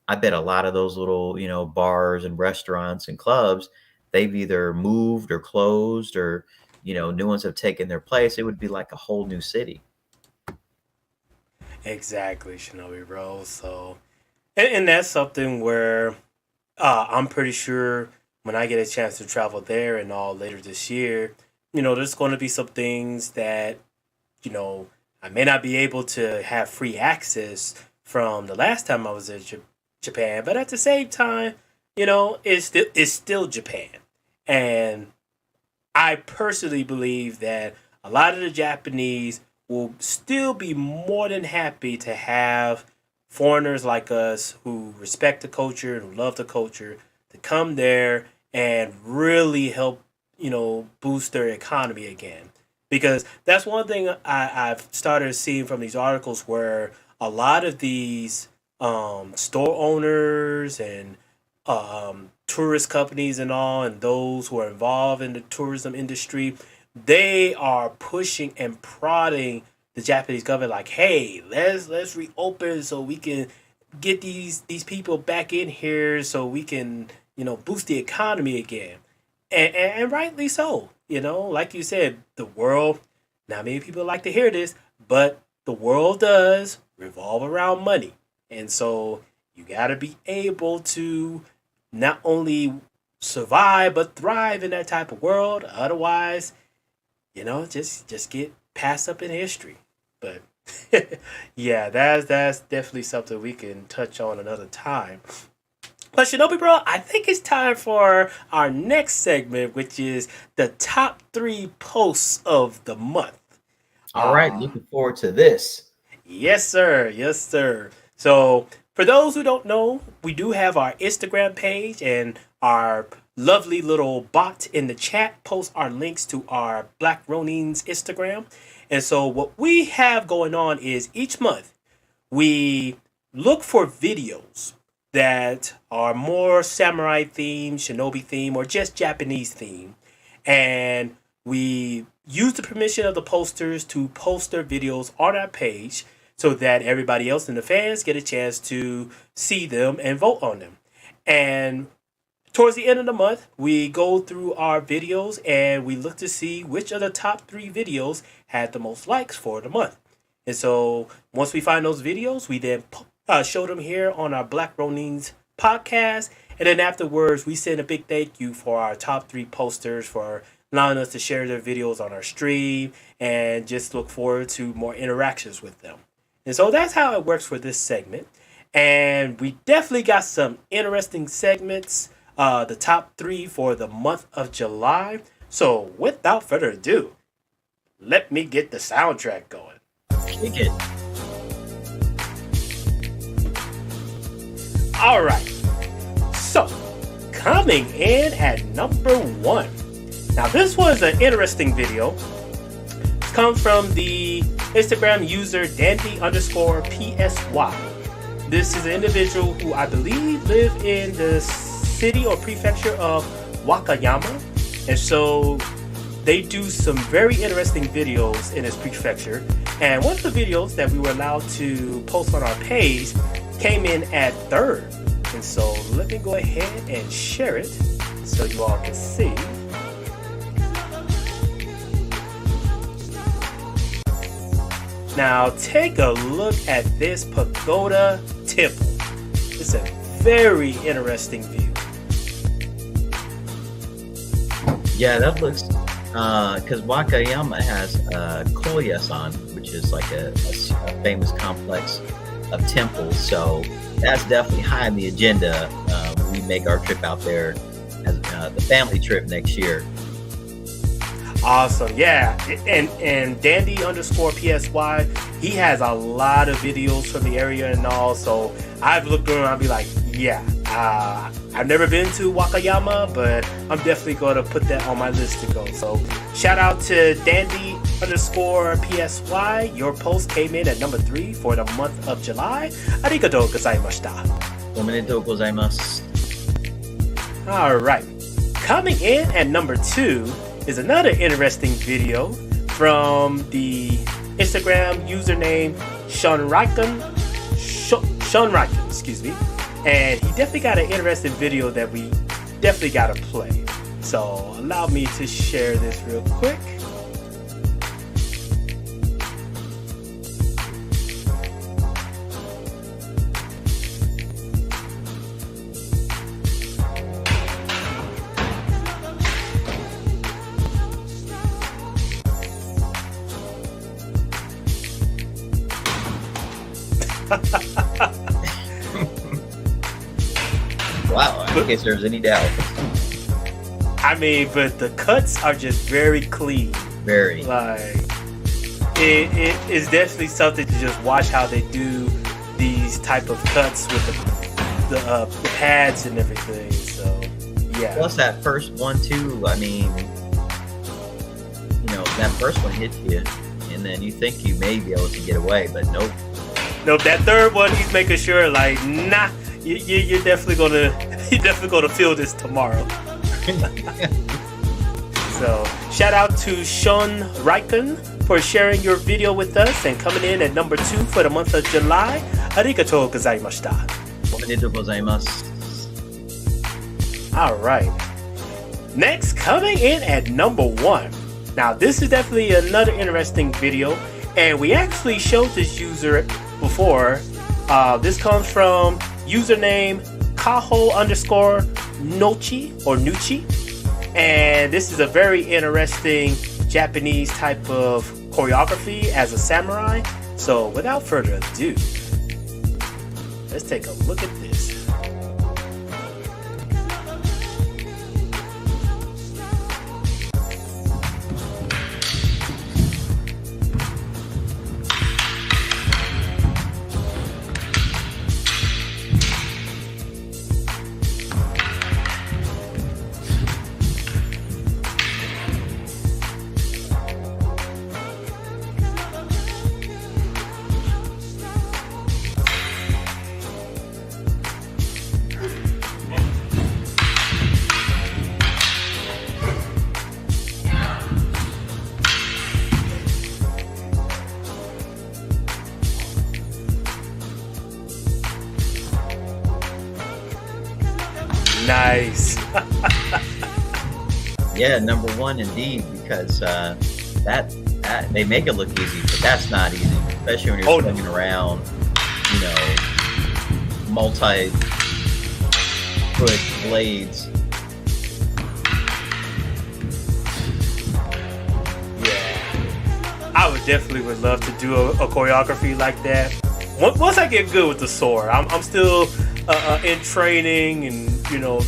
I bet a lot of those little bars and restaurants and clubs, they've either moved or closed, or new ones have taken their place. It would be like a whole new city. Exactly, Shinobi Rose. So, and that's something where I'm pretty sure when I get a chance to travel there and all later this year, there's going to be some things that you know, I may not be able to have free access from the last time I was in Japan, but at the same time, it's still Japan, and I personally believe that a lot of the Japanese will still be more than happy to have foreigners like us who respect the culture and who love the culture to come there and really help, boost their economy again. Because that's one thing I've started seeing from these articles where a lot of these store owners and tourist companies and all, and those who are involved in the tourism industry, they are pushing and prodding the Japanese government like, "Hey, let's reopen so we can get these people back in here so we can, boost the economy again. And rightly so. Like you said, the world, not many people like to hear this, but the world does revolve around money. And so you got to be able to not only survive but thrive in that type of world. Otherwise, just get passed up in history. But yeah, that's definitely something we can touch on another time. But Shinobi Bro, I think it's time for our next segment, which is the top 3 posts of the month. All right, looking forward to this. Yes, sir. Yes, sir. So, for those who don't know, we do have our Instagram page, and our lovely little bot in the chat posts our links to our Black Ronins Instagram. And so, what we have going on is each month we look for videos that are more samurai themed, shinobi theme, or just Japanese theme. And we use the permission of the posters to post their videos on our page so that everybody else and the fans get a chance to see them and vote on them. And towards the end of the month, we go through our videos and we look to see which of the top 3 videos had the most likes for the month. And so once we find those videos, we then show them here on our Black Ronins podcast. And then afterwards, we send a big thank you for our top 3 posters for allowing us to share their videos on our stream, and just look forward to more interactions with them. And so that's how it works for this segment. And we definitely got some interesting segments, the top 3 for the month of July. So without further ado, let me get the soundtrack going. Kick it. All right. So, coming in at number 1. Now, this was an interesting video. It comes from the Instagram user dandy_psy. This is an individual who I believe live in the city or prefecture of Wakayama. And so they do some very interesting videos in this prefecture. And one of the videos that we were allowed to post on our page came in at 3rd. And so let me go ahead and share it so you all can see. Now take a look at this pagoda temple. It's a very interesting view. Yeah, that looks, because Wakayama has Koyasan, which is like a famous complex of temples. So that's definitely high on the agenda when we make our trip out there as the family trip next year. Awesome, yeah. And dandy_psy, he has a lot of videos from the area and all. So I've looked around and I'll be like, yeah, I've never been to Wakayama, but I'm definitely going to put that on my list to go. So shout out to dandy_psy. Your post came in at number 3 for the month of July. Arigatou gozaimashita. Omedetou gozaimasu. All right. Coming in at number 2 is another interesting video from the Instagram username Shunriken, excuse me. And he definitely got an interesting video that we definitely got to play. So allow me to share this real quick. Wow, in case there's any doubt. I mean, but the cuts are just very clean. Very. Like, it is definitely something to just watch how they do these type of cuts with the pads and everything. So, yeah. Plus that first one too. I mean, that first one hits you, and then you think you may be able to get away, but nope. Nope. That third one, he's making sure, like, nah, you're definitely gonna feel this tomorrow. So shout out to Sean Riken for sharing your video with us and coming in at number 2 for the month of July. arigatou gozaimashita. おめでとうございます。 All right. Next, coming in at number 1. Now, this is definitely another interesting video, and we actually showed this user before. This comes from username Kaho_Nochi or Nuchi, and this is a very interesting Japanese type of choreography as a samurai. So, without further ado, let's take a look at this. Nice. Yeah, number 1 indeed, because that they make it look easy, but that's not easy, especially when you're swinging around, you know, multi-foot blades. Yeah, I would love to do a choreography like that. Once I get good with the sword, I'm still in training and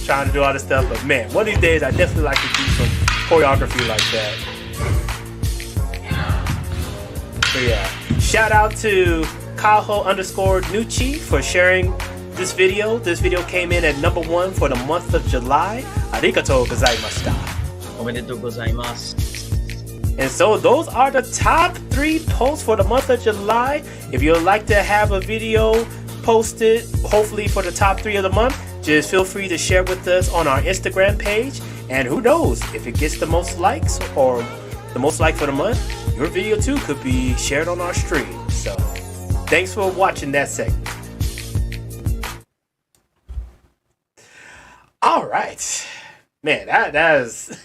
trying to do all this stuff. But man, one of these days I definitely like to do some choreography like that. So yeah, shout out to Kaho_Nuchi for sharing this video. This video came in at number 1 for the month of July. Arigatou gozaimashita. おめでとうございます。 And so those are the top 3 posts for the month of July. If you'd like to have a video posted, hopefully for the top 3 of the month, just feel free to share with us on our Instagram page. And who knows, if it gets the most likes or the most like for the month, your video too could be shared on our stream. So thanks for watching that segment. All right, man, that is.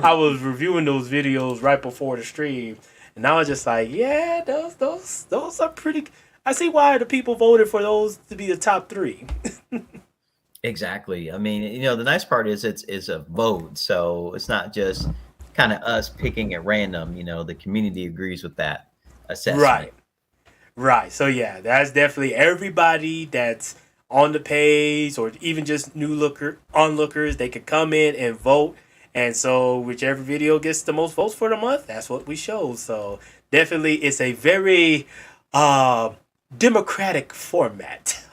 I was reviewing those videos right before the stream, and I was just like, yeah, those are pretty. I see why the people voted for those to be the top 3. Exactly. I mean, the nice part is it's a vote, so it's not just kind of us picking at random. The community agrees with that assessment. Right. So yeah, that's definitely everybody that's on the page, or even just onlookers. They could come in and vote. And so whichever video gets the most votes for the month, that's what we show. So definitely it's a very democratic format.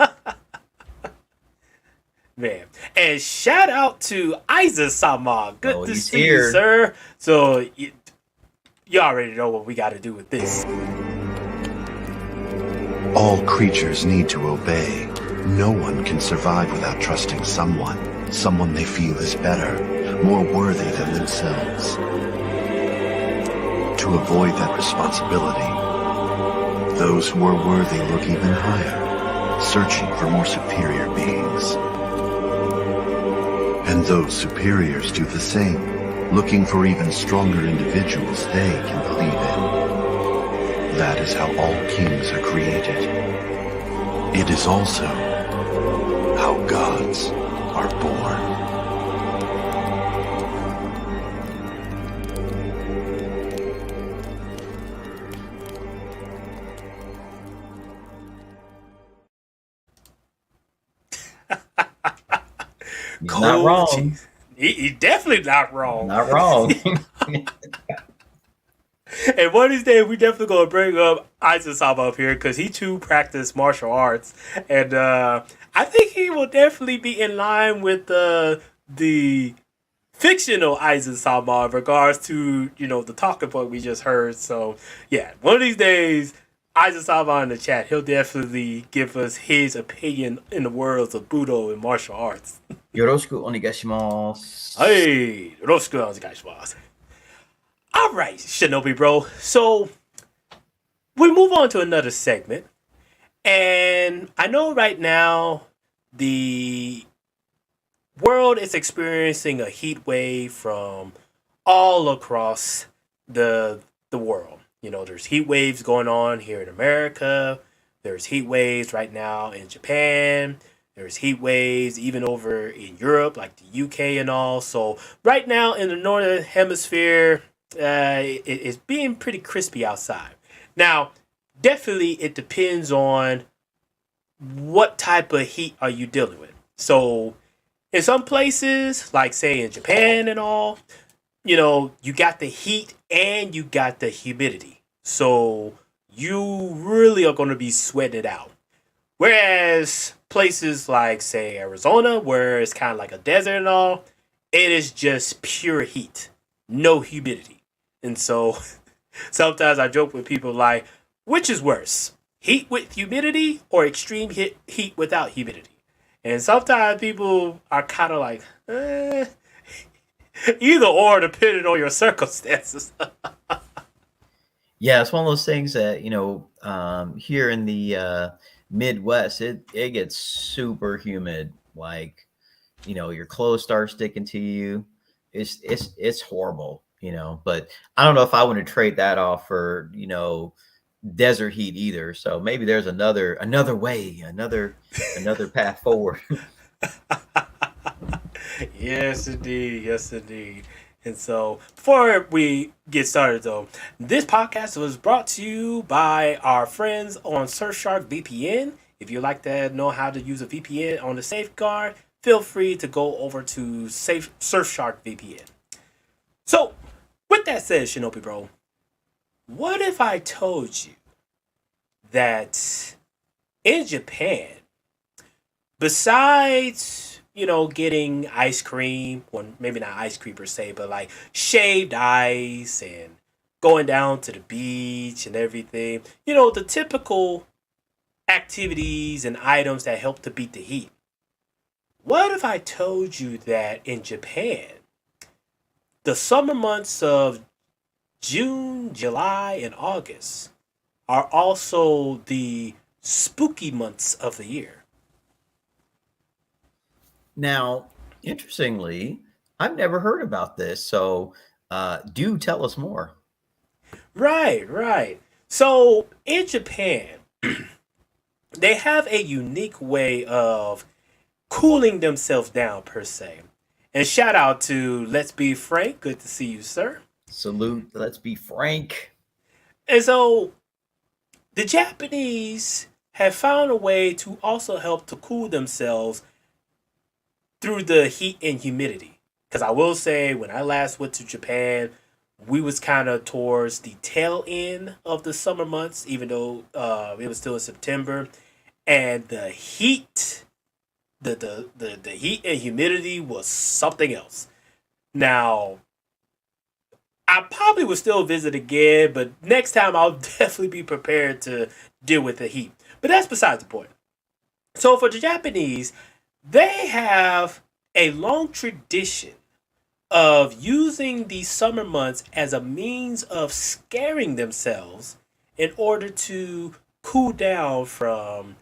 Man. And shout out to Aiza-sama. Good to see you, sir. So you already know what we got to do with this. All creatures need to obey. No one can survive without trusting someone they feel is better, more worthy than themselves. To avoid that responsibility, those who are worthy look even higher, searching for more superior beings. And those superiors do the same, looking for even stronger individuals they can believe in. That is how all kings are created. It is also how gods are born. He's not wrong. He's definitely not wrong. Not wrong. And one of these days, we definitely going to bring up Aiza-sama up here because he too practiced martial arts. And I think he will definitely be in line with the fictional Aiza-sama in regards to, the talking point we just heard. So, yeah, one of these days, Aiza-sama in the chat, he'll definitely give us his opinion in the worlds of Budo and martial arts. よろしくお願いします。Hey, よろしくお願いします。All right, Shinobi bro. So we move on to another segment, And I know right now the world is experiencing a heat wave from all across the world. There's heat waves going on here in America. There's heat waves right now in Japan. There's heat waves even over in Europe, like the UK and all. So right now in the northern hemisphere, it's being pretty crispy outside. Now, definitely it depends on what type of heat are you dealing with. So in some places, like say in Japan and all, you got the heat and you got the humidity. So you really are going to be sweating it out. Whereas places like, say, Arizona, where it's kind of like a desert and all, it is just pure heat, no humidity. And so sometimes I joke with people like, which is worse, heat with humidity or extreme heat without humidity? And sometimes people are kind of like, either or, depending on your circumstances. Yeah, it's one of those things that here in the Midwest, it gets super humid. Like, your clothes start sticking to you. It's horrible. But I don't know if I want to trade that off for desert heat either. So maybe there's another way, another path forward. Yes, indeed. Yes, indeed. And so, before we get started, though, this podcast was brought to you by our friends on Surfshark VPN. If you'd like to know how to use a VPN on the Safeguard, feel free to go over to Surfshark VPN. So, with that said, Shinobi Bro, what if I told you that in Japan, besides getting ice cream, well, maybe not ice cream per se, but like shaved ice and going down to the beach and everything, the typical activities and items that help to beat the heat. What if I told you that in Japan, the summer months of June, July, and August are also the spooky months of the year? Now, interestingly, I've never heard about this. So do tell us more. Right, right. So in Japan, they have a unique way of cooling themselves down, per se. And shout out to Let's Be Frank. Good to see you, sir. Salute. Let's be frank. And so the Japanese have found a way to also help to cool themselves through the heat and humidity. Because I will say, when I last went to Japan, we was kind of towards the tail end of the summer months, even though it was still in September, and the heat, the heat and humidity was something else. Now, I probably would still visit again, but next time I'll definitely be prepared to deal with the heat. But that's besides the point. So for the Japanese, they have a long tradition of using the summer months as a means of scaring themselves in order to cool down from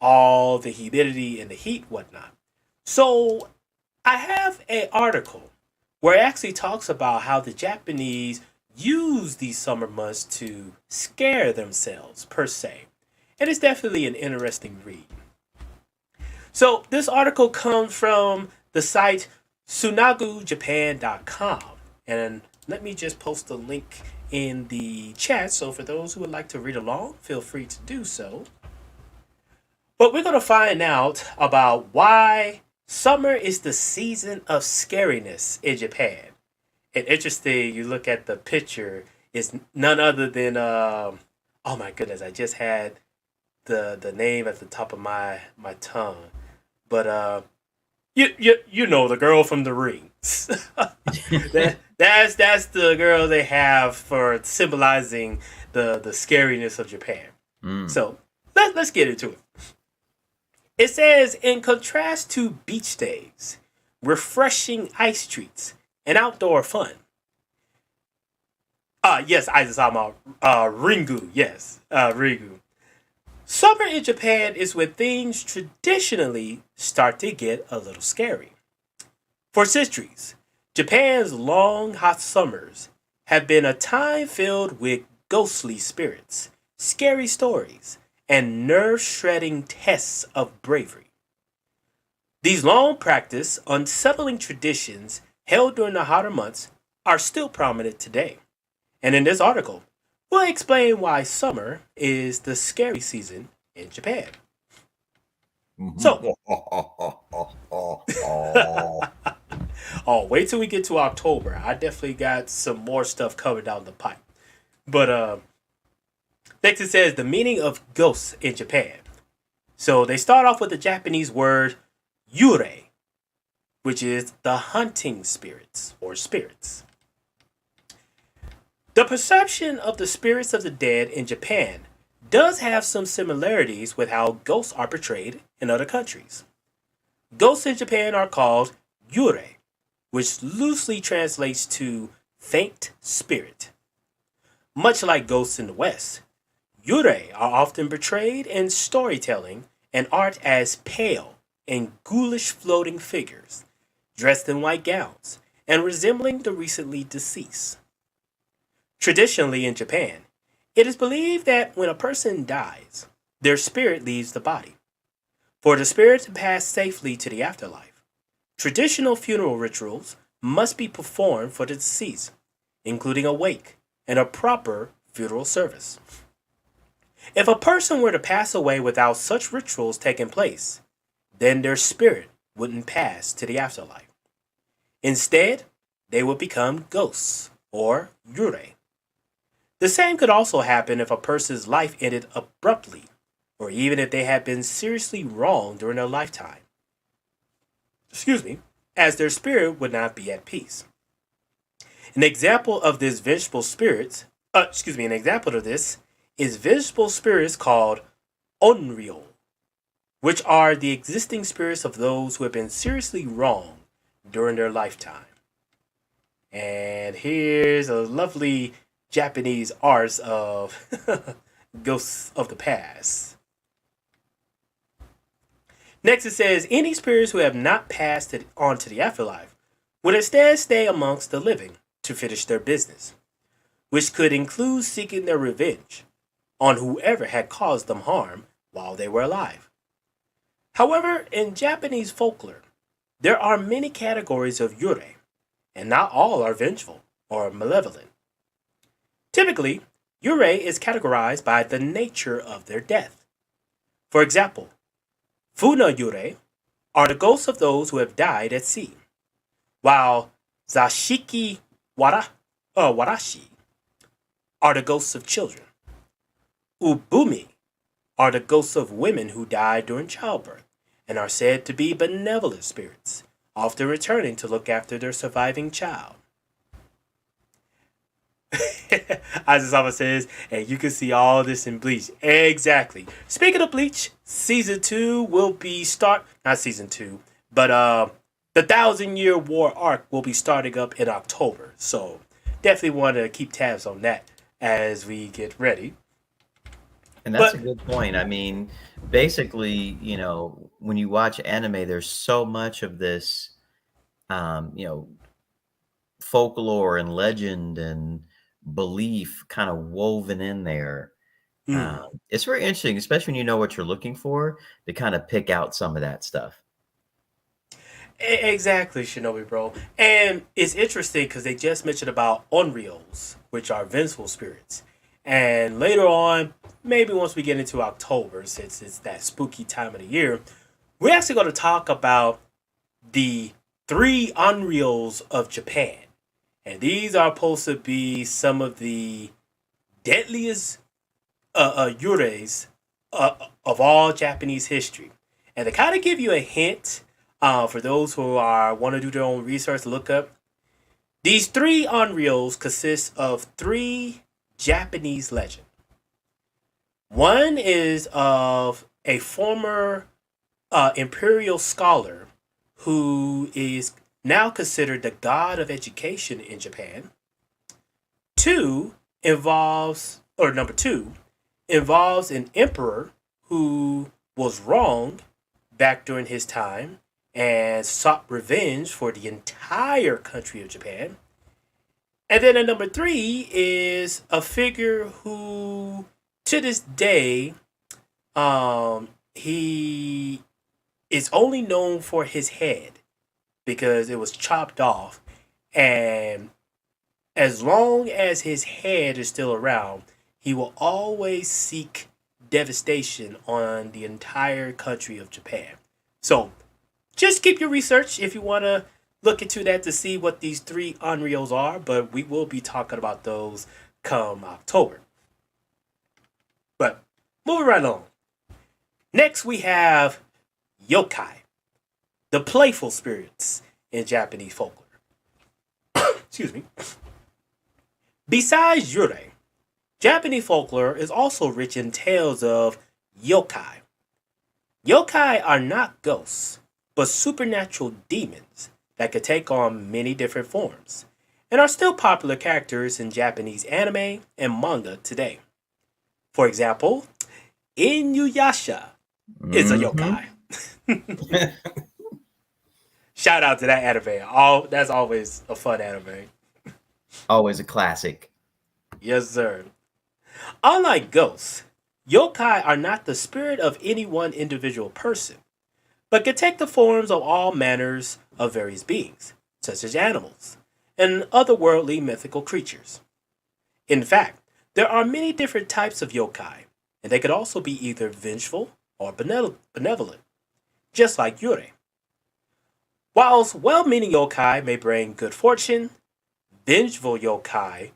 all the humidity and the heat whatnot. So I have an article where it actually talks about how the Japanese use these summer months to scare themselves per se. And it's definitely an interesting read. So this article comes from the site sunagujapan.com. And let me just post a link in the chat. So for those who would like to read along, feel free to do so. But we're going to find out about why summer is the season of scariness in Japan. And interesting, you look at the picture, it's none other than, oh my goodness, I just had the name at the top of my tongue. But you know the girl from the rings. That's the girl they have for symbolizing the scariness of Japan. So let's get into it. It says, in contrast to beach days, refreshing ice treats, and outdoor fun. Yes, I just saw my Ringu. Yes, Ringu. Summer in Japan is when things traditionally start to get a little scary. For centuries, Japan's long, hot summers have been a time filled with ghostly spirits, scary stories, and nerve shredding tests of bravery. These long practice, unsettling traditions held during the hotter months are still prominent today. And in this article, we'll explain why summer is the scary season in Japan. So, oh, wait till we get to October. I definitely got some more stuff coming down the pipe. But next it says the meaning of ghosts in Japan. So they start off with the Japanese word yurei, which is the hunting spirits or spirits. The perception of the spirits of the dead in Japan does have some similarities with how ghosts are portrayed in other countries. Ghosts in Japan are called yurei, which loosely translates to faint spirit. Much like ghosts in the West, yurei are often portrayed in storytelling and art as pale and ghoulish floating figures, dressed in white gowns and resembling the recently deceased. Traditionally in Japan, it is believed that when a person dies, their spirit leaves the body. For the spirit to pass safely to the afterlife, traditional funeral rituals must be performed for the deceased, including a wake and a proper funeral service. If a person were to pass away without such rituals taking place, then their spirit wouldn't pass to the afterlife. Instead, they would become ghosts or yurei. The same could also happen if a person's life ended abruptly, or even if they had been seriously wronged during their lifetime. Excuse me, as their spirit would not be at peace. An example of this vengeful spirits, an example of this is vengeful spirits called onryo, which are the existing spirits of those who have been seriously wronged during their lifetime. And here's a lovely Japanese art of ghosts of the past. Next it says, any spirits who have not passed it on to the afterlife would instead stay amongst the living to finish their business, which could include seeking their revenge on whoever had caused them harm while they were alive. However, in Japanese folklore, there are many categories of yurei, and not all are vengeful or malevolent. Typically, yurei is categorized by the nature of their death. For example, funa yurei are the ghosts of those who have died at sea, while zashiki warashi are the ghosts of children. Ubumi are the ghosts of women who died during childbirth and are said to be benevolent spirits, often returning to look after their surviving child. Azazama says, and you can see all this in Bleach. Exactly. Speaking of Bleach, season 2 will be not season 2, but the 1,000-Year War arc will be starting up in October. So definitely want to keep tabs on that as we get ready. And that's a good point. I mean, basically, when you watch anime, there's so much of this, folklore and legend and belief kind of woven in there. It's very interesting, especially when you know what you're looking for, to kind of pick out some of that stuff. Exactly, Shinobi bro. And it's interesting because they just mentioned about onryos, which are vengeful spirits. And later on, maybe once we get into October, since it's that spooky time of the year, we're actually going to talk about the 3 onryos of Japan. And these are supposed to be some of the deadliest yureis of all Japanese history. And to kind of give you a hint, for those who want to do their own research, look up, these 3 onryos consist of 3 Japanese legend. One is of a former imperial scholar who is now considered the god of education in Japan. Number two involves an emperor who was wrong back during his time and sought revenge for the entire country of Japan. And then at number three is a figure who, to this day, he is only known for his head because it was chopped off. And as long as his head is still around, he will always seek devastation on the entire country of Japan. So just keep your research if you want to look into that to see what these three Unreals are, but we will be talking about those come October. But moving right along. Next we have yokai, the playful spirits in Japanese folklore. Excuse me. Besides yurei, Japanese folklore is also rich in tales of yokai. Yokai are not ghosts, but supernatural demons that could take on many different forms, and are still popular characters in Japanese anime and manga today. For example, Inuyasha is a yokai. Shout out to that anime. That's always a fun anime. Always a classic. Yes, sir. Unlike ghosts, yokai are not the spirit of any one individual person, but can take the forms of all manners of various beings, such as animals and otherworldly mythical creatures. In fact, there are many different types of yokai, and they could also be either vengeful or benevolent, just like yurei. Whilst well-meaning yokai may bring good fortune, vengeful yokai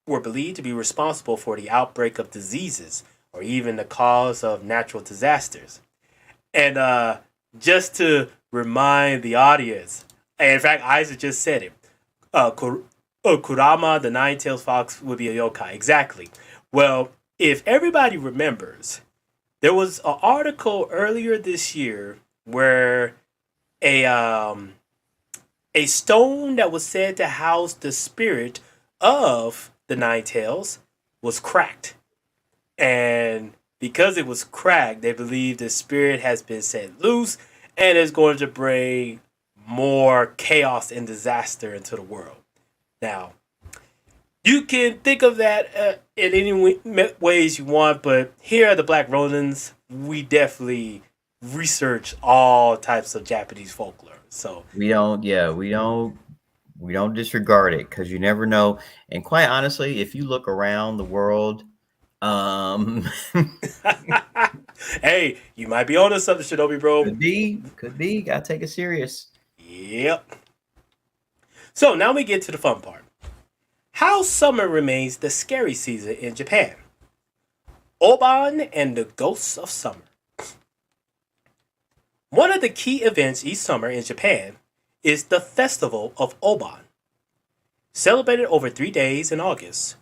were believed to be responsible for the outbreak of diseases or even the cause of natural disasters. And just to remind the audience, and in fact, Isaac just said it. Kurama, the nine-tailed fox, would be a yokai. Exactly. Well, if everybody remembers, there was an article earlier this year where a stone that was said to house the spirit of the nine tails was cracked. And because it was cracked, they believe the spirit has been set loose and is going to bring more chaos and disaster into the world. Now, you can think of that in any ways you want, but here at the Black Ronins, we definitely research all types of Japanese folklore. So we don't disregard it because you never know. And quite honestly, if you look around the world, hey, you might be on to something, Shinobi bro. Could be. Gotta take it serious. Yep. So now we get to the fun part. How summer remains the scary season in Japan. Oban and the Ghosts of Summer. One of the key events each summer in Japan is the Festival of Oban. Celebrated over 3 days in August.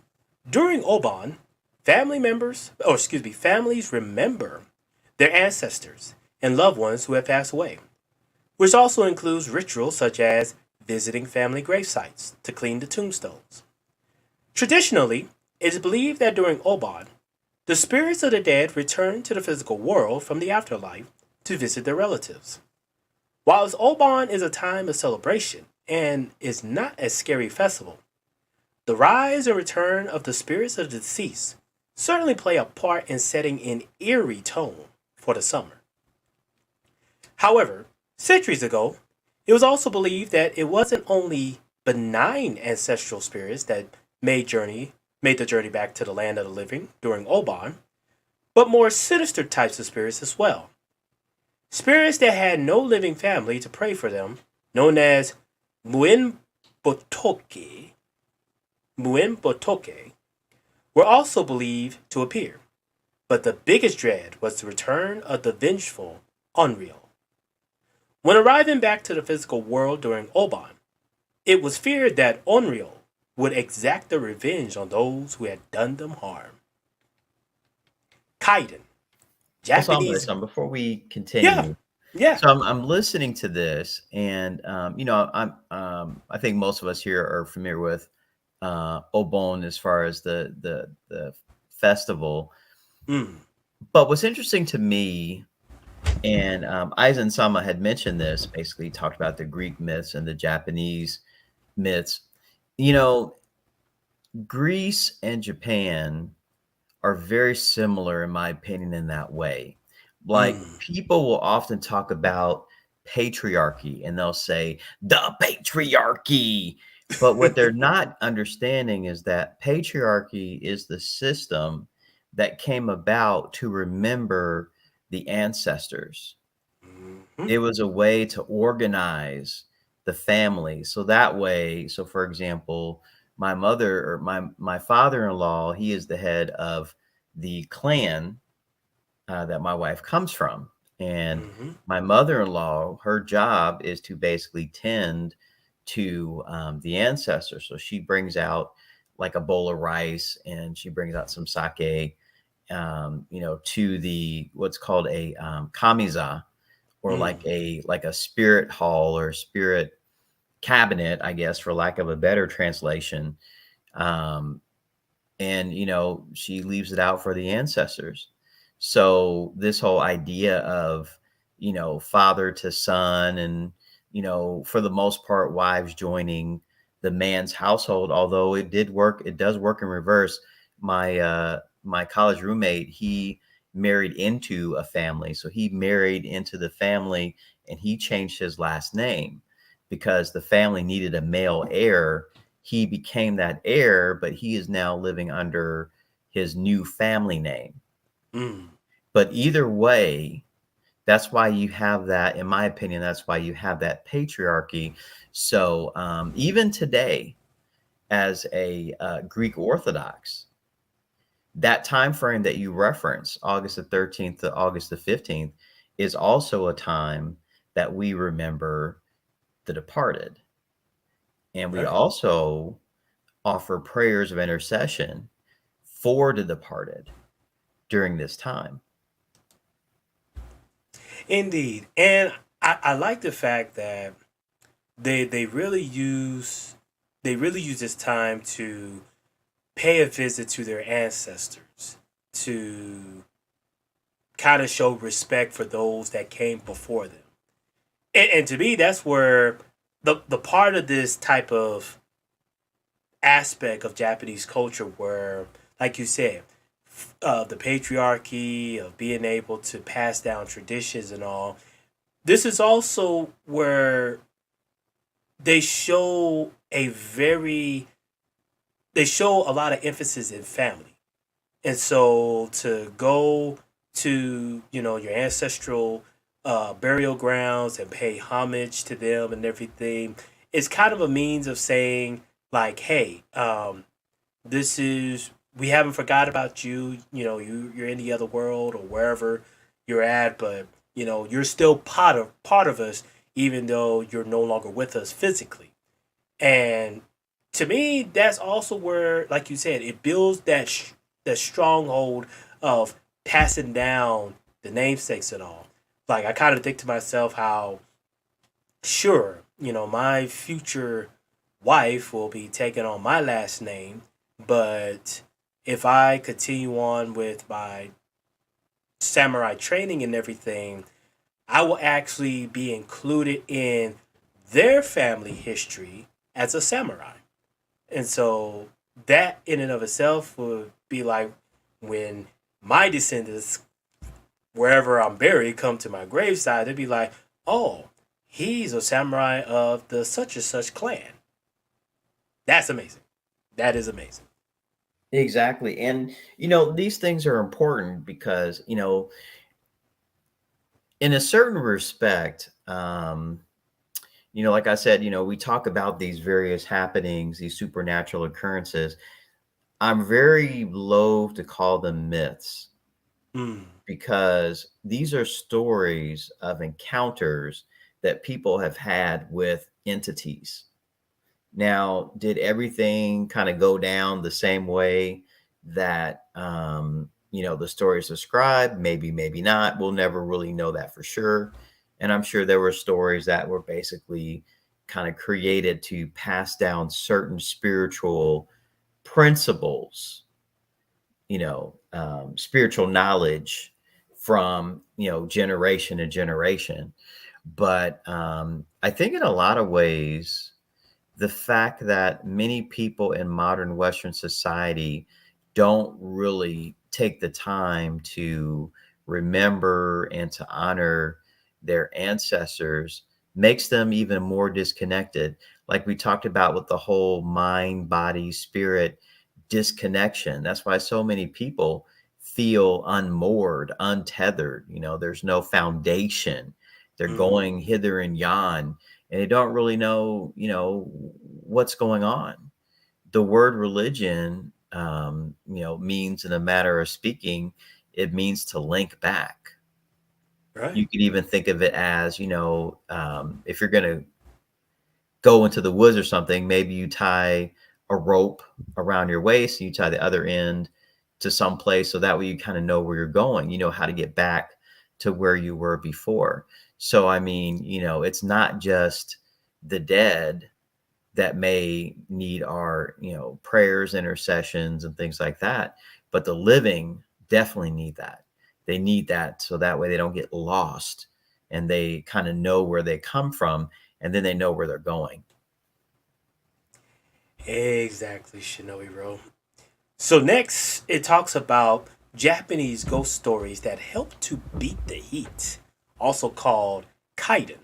During Oban, families remember their ancestors and loved ones who have passed away, which also includes rituals such as visiting family grave sites to clean the tombstones. Traditionally, it is believed that during Oban, the spirits of the dead return to the physical world from the afterlife to visit their relatives. Whilst Oban is a time of celebration and is not a scary festival, the rise and return of the spirits of the deceased certainly play a part in setting an eerie tone for the summer. However, centuries ago, it was also believed that it wasn't only benign ancestral spirits that made the journey back to the land of the living during Oban, but more sinister types of spirits as well. Spirits that had no living family to pray for them, known as Muenbotoke, were also believed to appear. But the biggest dread was the return of the vengeful Unreal. When arriving back to the physical world during Oban, it was feared that Unreal would exact their revenge on those who had done them harm. Kaiden. Japanese. Before we continue, Yeah. So I'm listening to this, and I think most of us here are familiar with Obon as far as the festival. Mm. But what's interesting to me, and Aizen Sama had mentioned this, basically talked about the Greek myths and the Japanese myths. You know, Greece and Japan are very similar, in my opinion, in that way. Like, Mm. people will often talk about patriarchy and they'll say, the patriarchy. But what they're not understanding is that patriarchy is the system that came about to remember the ancestors. Mhm. It was a way to organize the family. So that way, so for example, my mother or my father-in-law, he is the head of the clan that my wife comes from. And Mhm. my mother-in-law, her job is to basically tend to the ancestors. So she brings out like a bowl of rice and she brings out some sake, to the what's called a kamiza, or Mm. like a spirit hall or spirit cabinet, I guess, for lack of a better translation. Um, and she leaves it out for the ancestors. So this whole idea of father to son, and for the most part wives joining the man's household, although it does work in reverse. My college roommate, he married into a family, so he married into the family and he changed his last name because the family needed a male heir. He became that heir, but he is now living under his new family name. Mm. But either way, that's why you have that, in my opinion, that's why you have that patriarchy. So even today, as a Greek Orthodox, that time frame that you reference, August the 13th to August the 15th, is also a time that we remember the departed. And we Right. also offer prayers of intercession for the departed during this time. Indeed, and I like the fact that they really use this time to pay a visit to their ancestors, to kind of show respect for those that came before them. And to me, that's where the part of this type of aspect of Japanese culture where, like you said, the patriarchy of being able to pass down traditions and all. This is also where they show a very they show a lot of emphasis in family. And so to go to, your ancestral burial grounds and pay homage to them and everything, it's kind of a means of saying, like, hey, this is, we haven't forgot about you. You're in the other world or wherever you're at, but, you're still part of us, even though you're no longer with us physically. And to me, that's also where, like you said, it builds that stronghold of passing down the namesakes and all. Like, I kind of think to myself how, sure, my future wife will be taking on my last name, but if I continue on with my samurai training and everything, I will actually be included in their family history as a samurai. And so that in and of itself would be like when my descendants, wherever I'm buried, come to my graveside, they'd be like, oh, he's a samurai of the such and such clan. That's amazing. That is amazing. Exactly. And, these things are important because, in a certain respect, like I said, we talk about these various happenings, these supernatural occurrences. I'm very loath to call them myths Mm. because these are stories of encounters that people have had with entities. Now, did everything kind of go down the same way that the stories describe? Maybe, maybe not. We'll never really know that for sure. And I'm sure there were stories that were basically kind of created to pass down certain spiritual principles, spiritual knowledge from, generation to generation. But I think in a lot of ways, the fact that many people in modern Western society don't really take the time to remember and to honor their ancestors makes them even more disconnected. Like we talked about with the whole mind, body, spirit disconnection. That's why so many people feel unmoored, untethered. There's no foundation. They're going hither and yon, and they don't really know, what's going on. The word religion, means, in a matter of speaking, it means to link back. Right. You could even think of it as, if you're going to go into the woods or something, maybe you tie a rope around your waist and you tie the other end to some place, so that way you kind of know where you're going, how to get back to where you were before. So, I mean, it's not just the dead that may need our, prayers, intercessions, and things like that, but the living definitely need that. They need that, so that way they don't get lost and they kind of know where they come from, and then they know where they're going. Exactly, Shinohiro. So next, it talks about Japanese ghost stories that help to beat the heat, also called kaiden.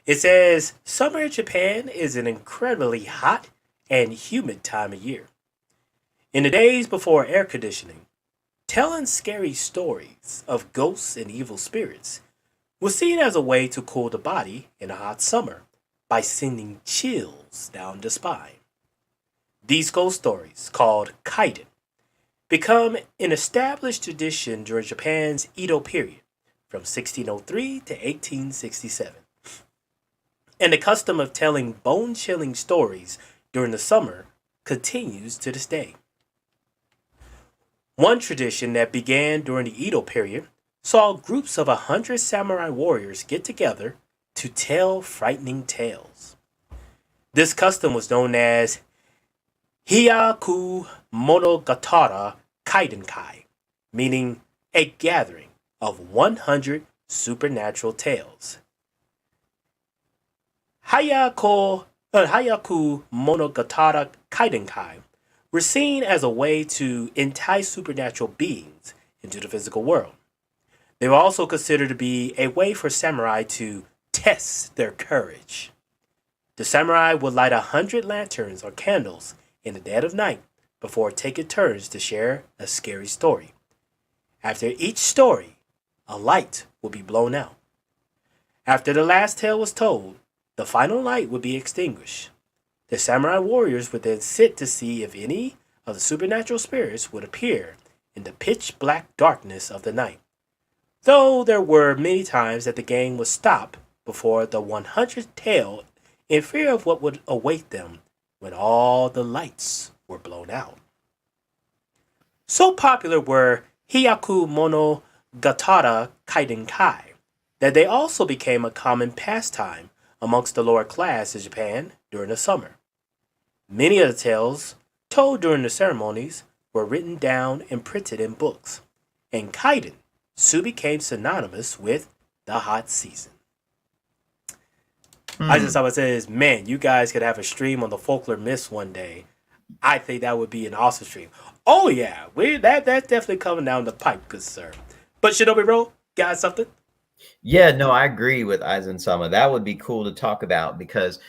It says summer in Japan is an incredibly hot and humid time of year. In the days before air conditioning, telling scary stories of ghosts and evil spirits was seen as a way to cool the body in a hot summer by sending chills down the spine. These ghost stories, called kaiden, become an established tradition during Japan's Edo period from 1603 to 1867. And the custom of telling bone chilling stories during the summer continues to this day. One tradition that began during the Edo period saw groups of 100 samurai warriors get together to tell frightening tales. This custom was known as Hyaku Monogatara Kaidenkai, meaning a gathering of 100 supernatural tales. Hayaku Monogatara Kaidenkai were seen as a way to entice supernatural beings into the physical world. They were also considered to be a way for samurai to test their courage. The samurai would light 100 lanterns or candles in the dead of night before taking turns to share a scary story. After each story, a light would be blown out. After the last tale was told, the final light would be extinguished. The samurai warriors would then sit to see if any of the supernatural spirits would appear in the pitch black darkness of the night. Though there were many times that the gang would stop before the 100th tale in fear of what would await them when all the lights were blown out. So popular were Hyaku Monogatara Kaidenkai that they also became a common pastime amongst the lower class of Japan during the summer. Many of the tales told during the ceremonies were written down and printed in books, and kaiden soon became synonymous with the hot season. I just always says, man, you guys could have a stream on the folklore myths one day. I think that would be an awesome stream. Oh yeah, that's definitely coming down the pipe, good sir. But Shinobi Ro, got something? Yeah, no, I agree with Aizen Sama. That would be cool to talk about because,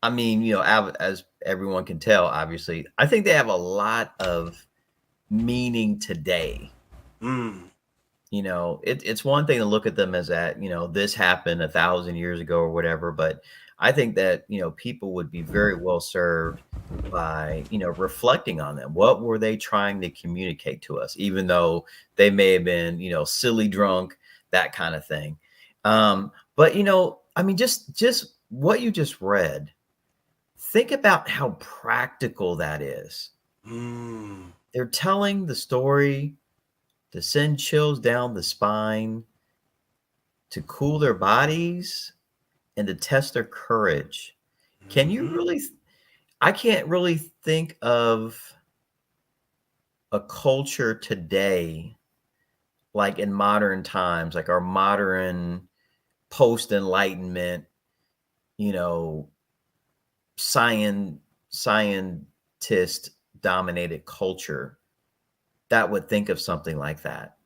I mean, as everyone can tell, obviously, I think they have a lot of meaning today. It's one thing to look at them as that, this happened 1,000 years ago or whatever, but I think that, people would be very well served by, reflecting on them. What were they trying to communicate to us, even though they may have been, silly drunk, that kind of thing. But, I mean, just what you just read, think about how practical that is. They're telling the story to send chills down the spine, to cool their bodies, and to test their courage. Can you really? I can't really think of a culture today like in modern times, like our modern post enlightenment, you know, science scientist dominated culture that would think of something like that.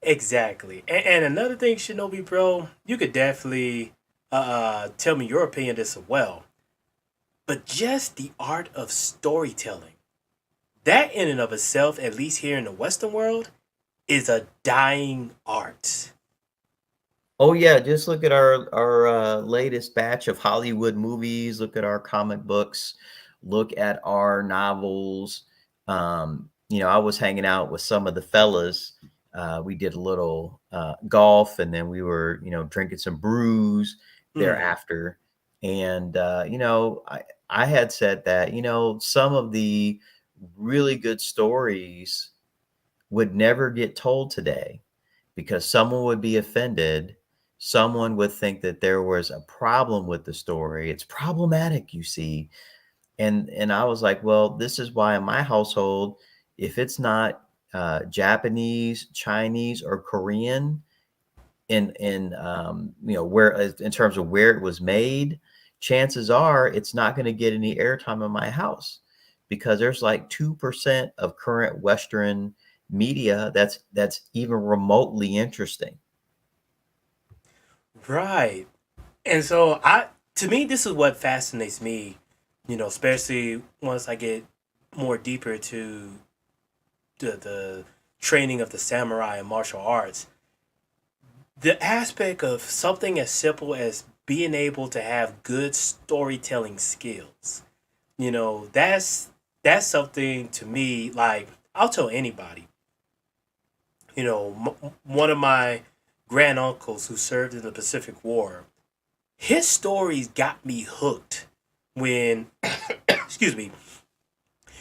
Exactly. And another thing, Shinobi, bro, you could definitely tell me your opinion as well. But just the art of storytelling, that in and of itself, at least here in the Western world, is a dying art. Oh yeah, just look at our latest batch of Hollywood movies. Look at our comic books. Look at our novels. I was hanging out with some of the fellas. We did a little golf, and then we were, drinking some brews Mm, thereafter. And I had said that some of the really good stories would never get told today because someone would be offended. Someone would think that there was a problem with the story. It's problematic, you see. And I was like, well, this is why in my household, if it's not Japanese, Chinese, or Korean, where in terms of where it was made, chances are it's not going to get any airtime in my house because there's like 2% of current Western media that's even remotely interesting. right. And so to me, this is what fascinates me, especially once I get more deeper to the training of the samurai and martial arts. The aspect of something as simple as being able to have good storytelling skills. That's something to me, like I'll tell anybody. One of my grand uncles who served in the Pacific War, his stories got me hooked when excuse me,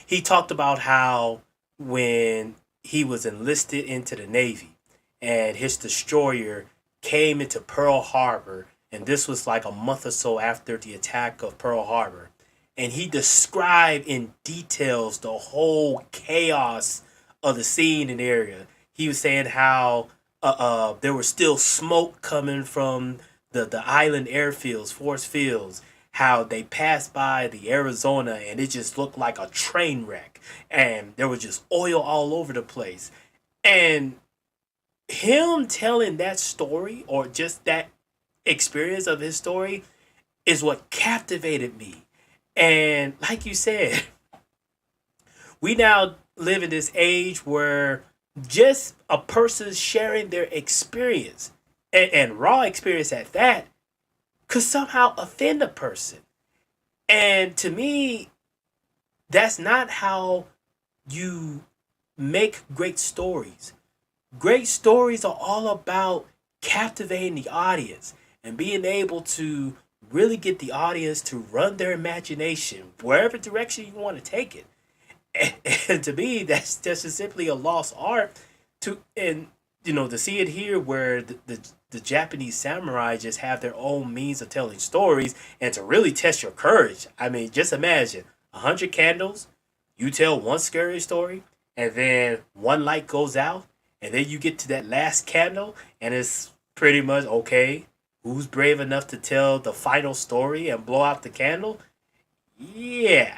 he talked about how when he was enlisted into the Navy and his destroyer came into Pearl Harbor, and this was like a month or so after the attack of Pearl Harbor. And he described in details the whole chaos of the scene and area. He was saying how there was still smoke coming from the island airfields, force fields, how they passed by the Arizona and it just looked like a train wreck and there was just oil all over the place. And him telling that story or just that experience of his story is what captivated me. And like you said, we now live in this age where just a person sharing their experience and raw experience at that could somehow offend a person. And to me, that's not how you make great stories. Great stories are all about captivating the audience and being able to really get the audience to run their imagination wherever direction you want to take it. And to me, that's just simply a lost art. And to see it here where the Japanese samurai just have their own means of telling stories and to really test your courage. I mean, just imagine 100 candles, you tell one scary story, and then one light goes out, and then you get to that last candle, and it's pretty much okay. Who's brave enough to tell the final story and blow out the candle? Yeah,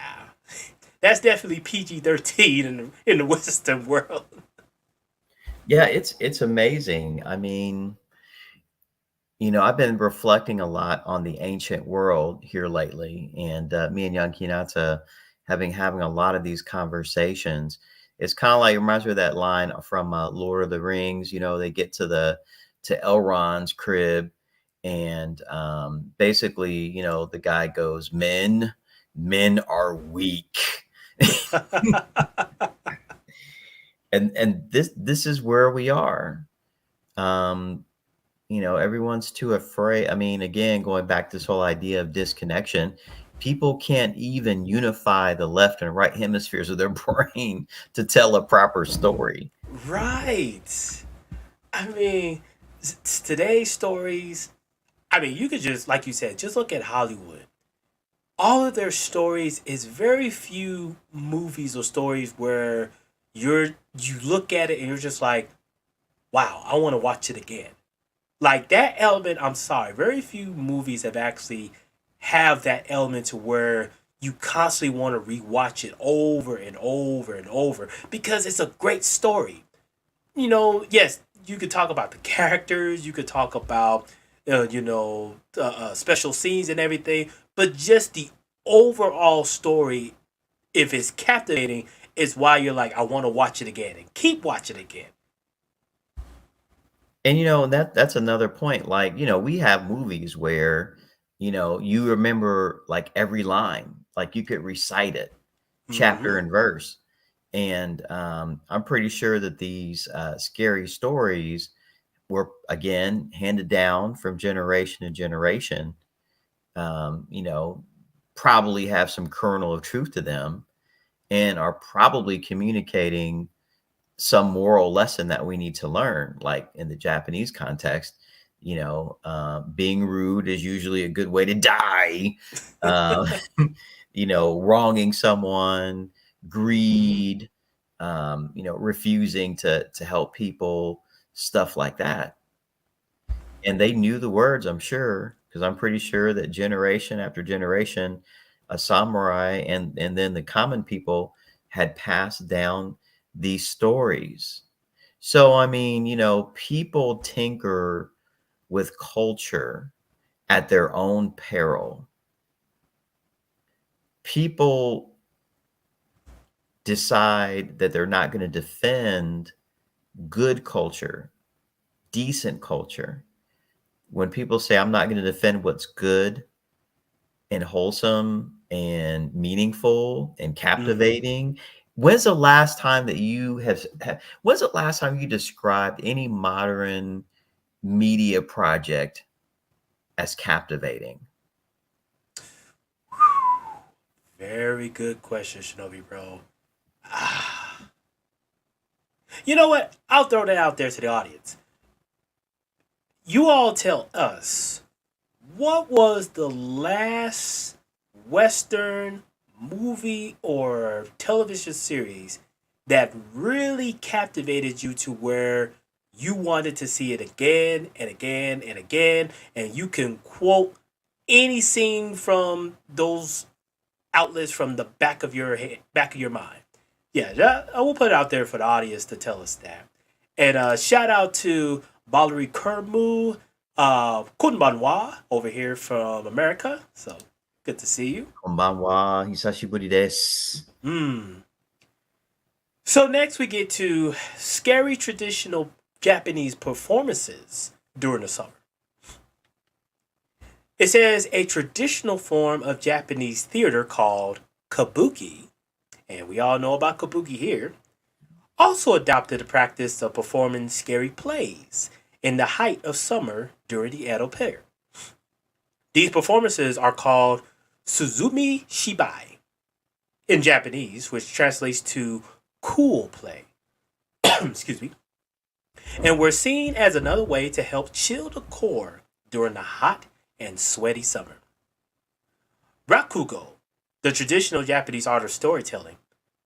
that's definitely PG-13 in the Western world. Yeah, it's amazing. I mean, I've been reflecting a lot on the ancient world here lately, and me and young Kinata having a lot of these conversations. It's kind of like it reminds me of that line from Lord of the Rings. They get to Elrond's crib, and basically, the guy goes, men are weak," and this is where we are. Um, everyone's too afraid. I mean, again, going back to this whole idea of disconnection, people can't even unify the left and right hemispheres of their brain to tell a proper story. Right. I mean, today's stories. I mean, you could just, like you said, just look at Hollywood. All of their stories is very few movies or stories where you look at it and you're just like, wow, I want to watch it again. Like that element, I'm sorry, very few movies have actually have that element to where you constantly want to rewatch it over and over and over because it's a great story. Yes, you could talk about the characters, you could talk about, special scenes and everything, but just the overall story, if it's captivating, is why you're like, I want to watch it again and keep watching it again. And that's another point. Like, we have movies where, you remember like every line, like you could recite it, chapter Hmm. and verse. And I'm pretty sure that these scary stories were again handed down from generation to generation. Um, you know, Probably have some kernel of truth to them, and are probably communicating some moral lesson that we need to learn. Like in the Japanese context, being rude is usually a good way to die. Uh, Wronging someone, greed, refusing to help people, stuff like that. And they knew the words, I'm sure, because I'm pretty sure that generation after generation, a samurai and then the common people had passed down these stories. So I mean, people tinker with culture at their own peril. People decide that they're not going to defend good culture, decent culture. When people say, I'm not going to defend what's good and wholesome and meaningful and Hmm. captivating, when's the last time you described any modern media project as captivating? Very good question, Shinobi bro. You know what? I'll throw that out there to the audience. You all tell us, what was the last Western movie or television series that really captivated you to where you wanted to see it again and again and again, and you can quote any scene from those outlets from the back of your mind? Yeah, I will put it out there for the audience to tell us that. And shout out to Valerie Kermu, Kunbanwa over here from America. So good to see you. こんばんは、久しぶりです。Hmm. So next we get to scary traditional Japanese performances during the summer. It says a traditional form of Japanese theater called kabuki, and we all know about kabuki here, also adopted the practice of performing scary plays in the height of summer during the Edo period. These performances are called Suzumi Shibai in Japanese, which translates to cool play. Excuse me. And were seen as another way to help chill the core during the hot and sweaty summer. Rakugo, the traditional Japanese art of storytelling,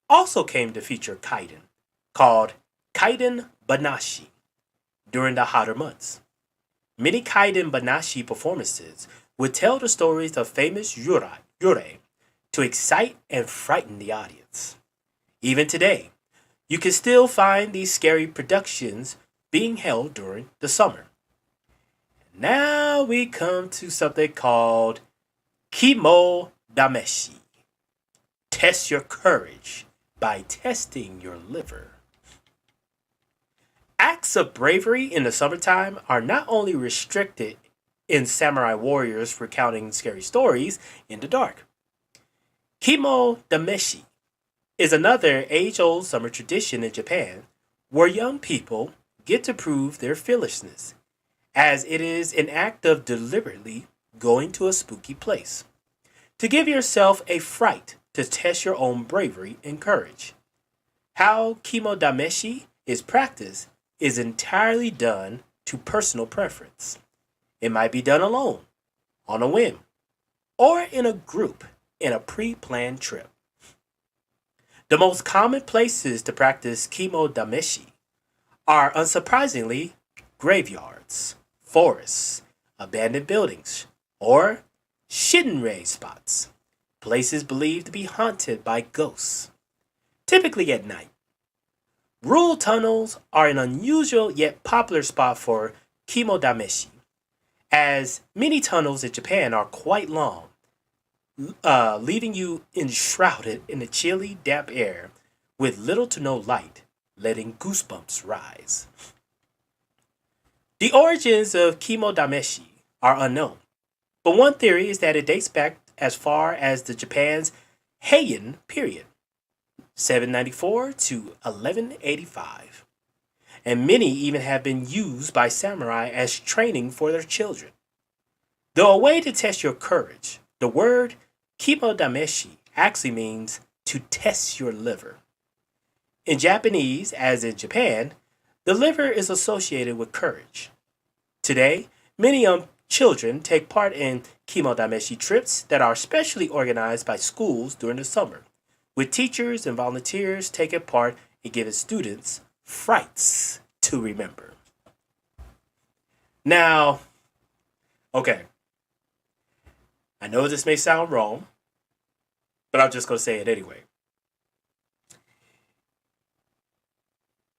also came to feature kaiden, called kaiden banashi, during the hotter months. Many kaiden banashi performances would tell the stories of famous yurei to excite and frighten the audience. Even today, you can still find these scary productions being held during the summer. Now we come to something called Kimo Dameshi. Test your courage by testing your liver. Acts of bravery in the summertime are not only restricted in samurai warriors recounting scary stories in the dark. Kimo Dameshi is another age old summer tradition in Japan where young people get to prove their fearlessness, as it is an act of deliberately going to a spooky place to give yourself a fright to test your own bravery and courage. How Kimo Dameshi is practiced is entirely done to personal preference. It might be done alone, on a whim, or in a group in a pre planned trip. The most common places to practice dameshi are unsurprisingly graveyards, forests, abandoned buildings, or Shinrei spots, places believed to be haunted by ghosts, typically at night. Rural tunnels are an unusual yet popular spot for dameshi, as many tunnels in Japan are quite long, leaving you enshrouded in the chilly, damp air with little to no light, letting goosebumps rise. The origins of dameshi are unknown, but one theory is that it dates back as far as the Japan's Heian period, 794 to 1185, and many even have been used by samurai as training for their children. Though a way to test your courage, the word dameshi actually means to test your liver. In Japanese, as in Japan, the liver is associated with courage. Today, many young children take part in dameshi trips that are specially organized by schools during the summer, with teachers and volunteers taking part in giving students frights to remember. Now, okay, I know this may sound wrong, but I'm just going to say it anyway.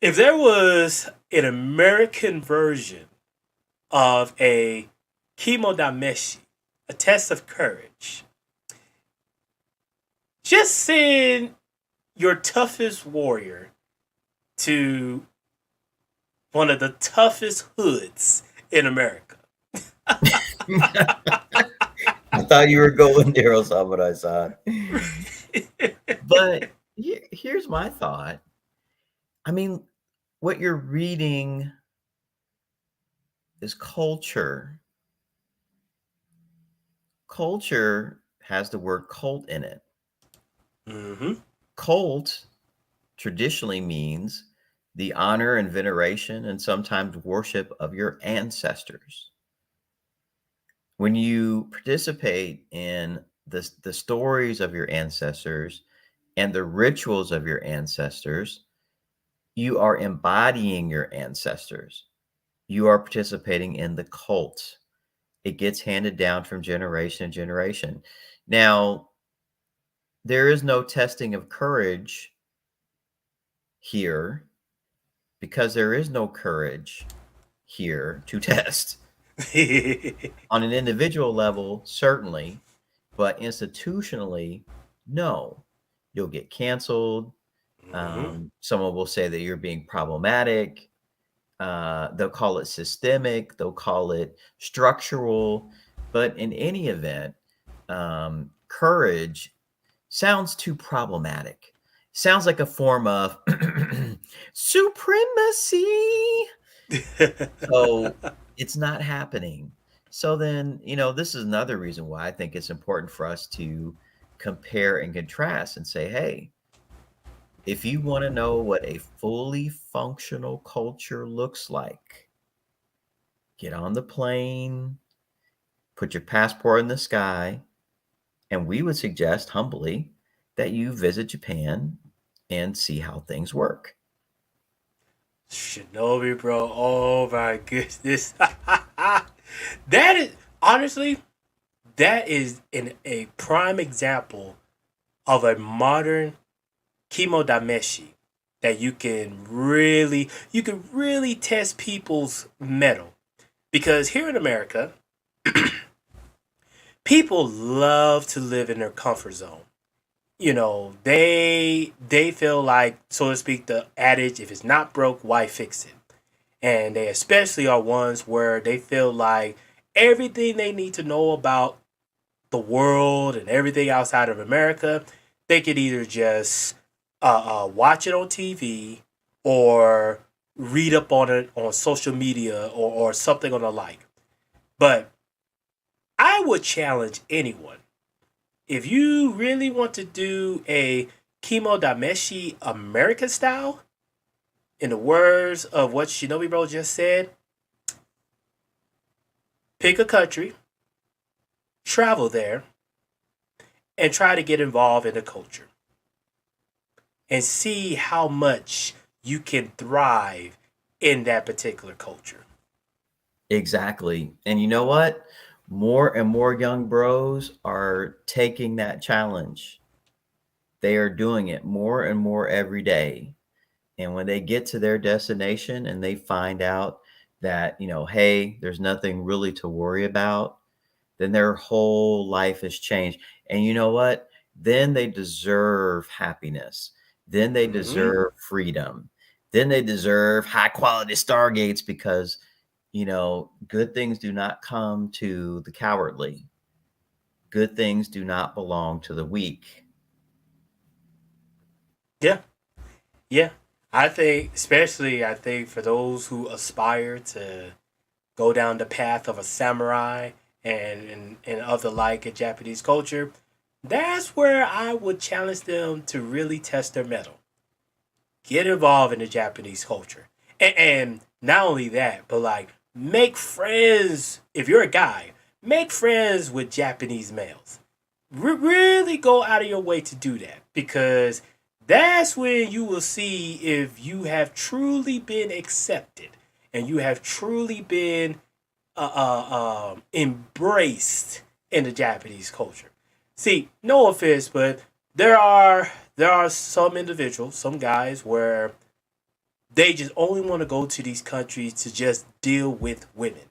If there was an American version of a dameshi, a test of courage, just send your toughest warrior to one of the toughest hoods in America. I thought you were going there, Samurai-san. But here's my thought. I mean, what you're reading is culture. Culture has the word cult in it. Mm-hmm. Cult traditionally means the honor and veneration and sometimes worship of your ancestors. When you participate in the stories of your ancestors and the rituals of your ancestors, you are embodying your ancestors. You are participating in the cult. It gets handed down from generation to generation. Now, there is no testing of courage here because there is no courage here to test. On an individual level, certainly, but institutionally, no. You'll get canceled. Someone will say that you're being problematic. They'll call it systemic. They'll call it structural. But in any event, courage sounds too problematic. Sounds like a form of supremacy. So it's not happening. So then, this is another reason why I think it's important for us to compare and contrast and say, hey, if you want to know what a fully functional culture looks like, get on the plane, put your passport in the sky, and we would suggest humbly that you visit Japan and see how things work. Shinobi, bro. Oh my goodness. That is honestly, that is a prime example of a modern dameshi that you can really test people's mettle. Because here in America, people love to live in their comfort zone. They feel like, so to speak, the adage, if it's not broke, why fix it? And they especially are ones where they feel like everything they need to know about the world and everything outside of America, they could either just watch it on TV or read up on it on social media or something on the like. But I would challenge anyone, if you really want to do a dameshi American style, in the words of what Shinobi Bro just said, pick a country, travel there, and try to get involved in the culture. and see how much you can thrive in that particular culture. Exactly. And you know what? More and more young bros are taking that challenge. They are doing it more and more every day. And when they get to their destination and they find out that, hey, there's nothing really to worry about, then their whole life has changed. And you know what? Then they deserve happiness. Then they Hmm. deserve freedom. Then they deserve high quality stargates because, good things do not come to the cowardly. Good things do not belong to the weak. Yeah, yeah. I think for those who aspire to go down the path of a samurai and other like in Japanese culture, that's where I would challenge them to really test their mettle. Get involved in the Japanese culture. And not only that, but like make friends. If you're a guy, make friends with Japanese males. Really go out of your way to do that because that's when you will see if you have truly been accepted and you have truly been embraced in the Japanese culture. See, no offense, but there are some individuals, some guys where they just only want to go to these countries to just deal with women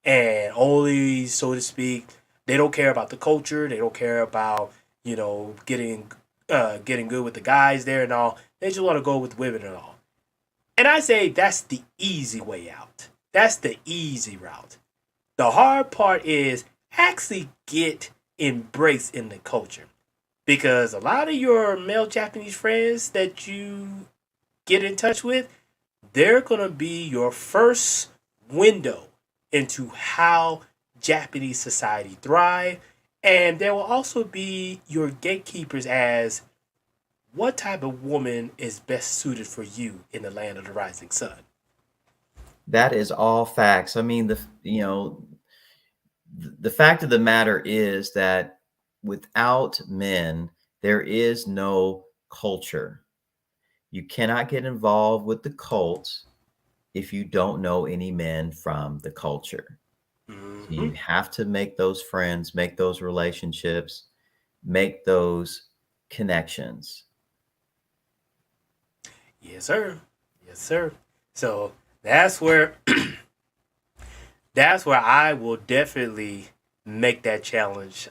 and only, so to speak, they don't care about the culture. They don't care about getting good with the guys there and all. They just want to go with women and all. And I say that's the easy way out. That's the easy route. The hard part is actually get embraced in the culture. Because a lot of your male Japanese friends that you get in touch with, they're going to be your first window into how Japanese society thrive. And they will also be your gatekeepers as what type of woman is best suited for you in the land of the rising sun. That is all facts. I mean, the fact of the matter is that without men, there is no culture. You cannot get involved with the cult if you don't know any men from the culture. So Hmm. you have to make those friends, make those relationships, make those connections. Yes, sir. Yes, sir. So that's where that's where I will definitely make that challenge.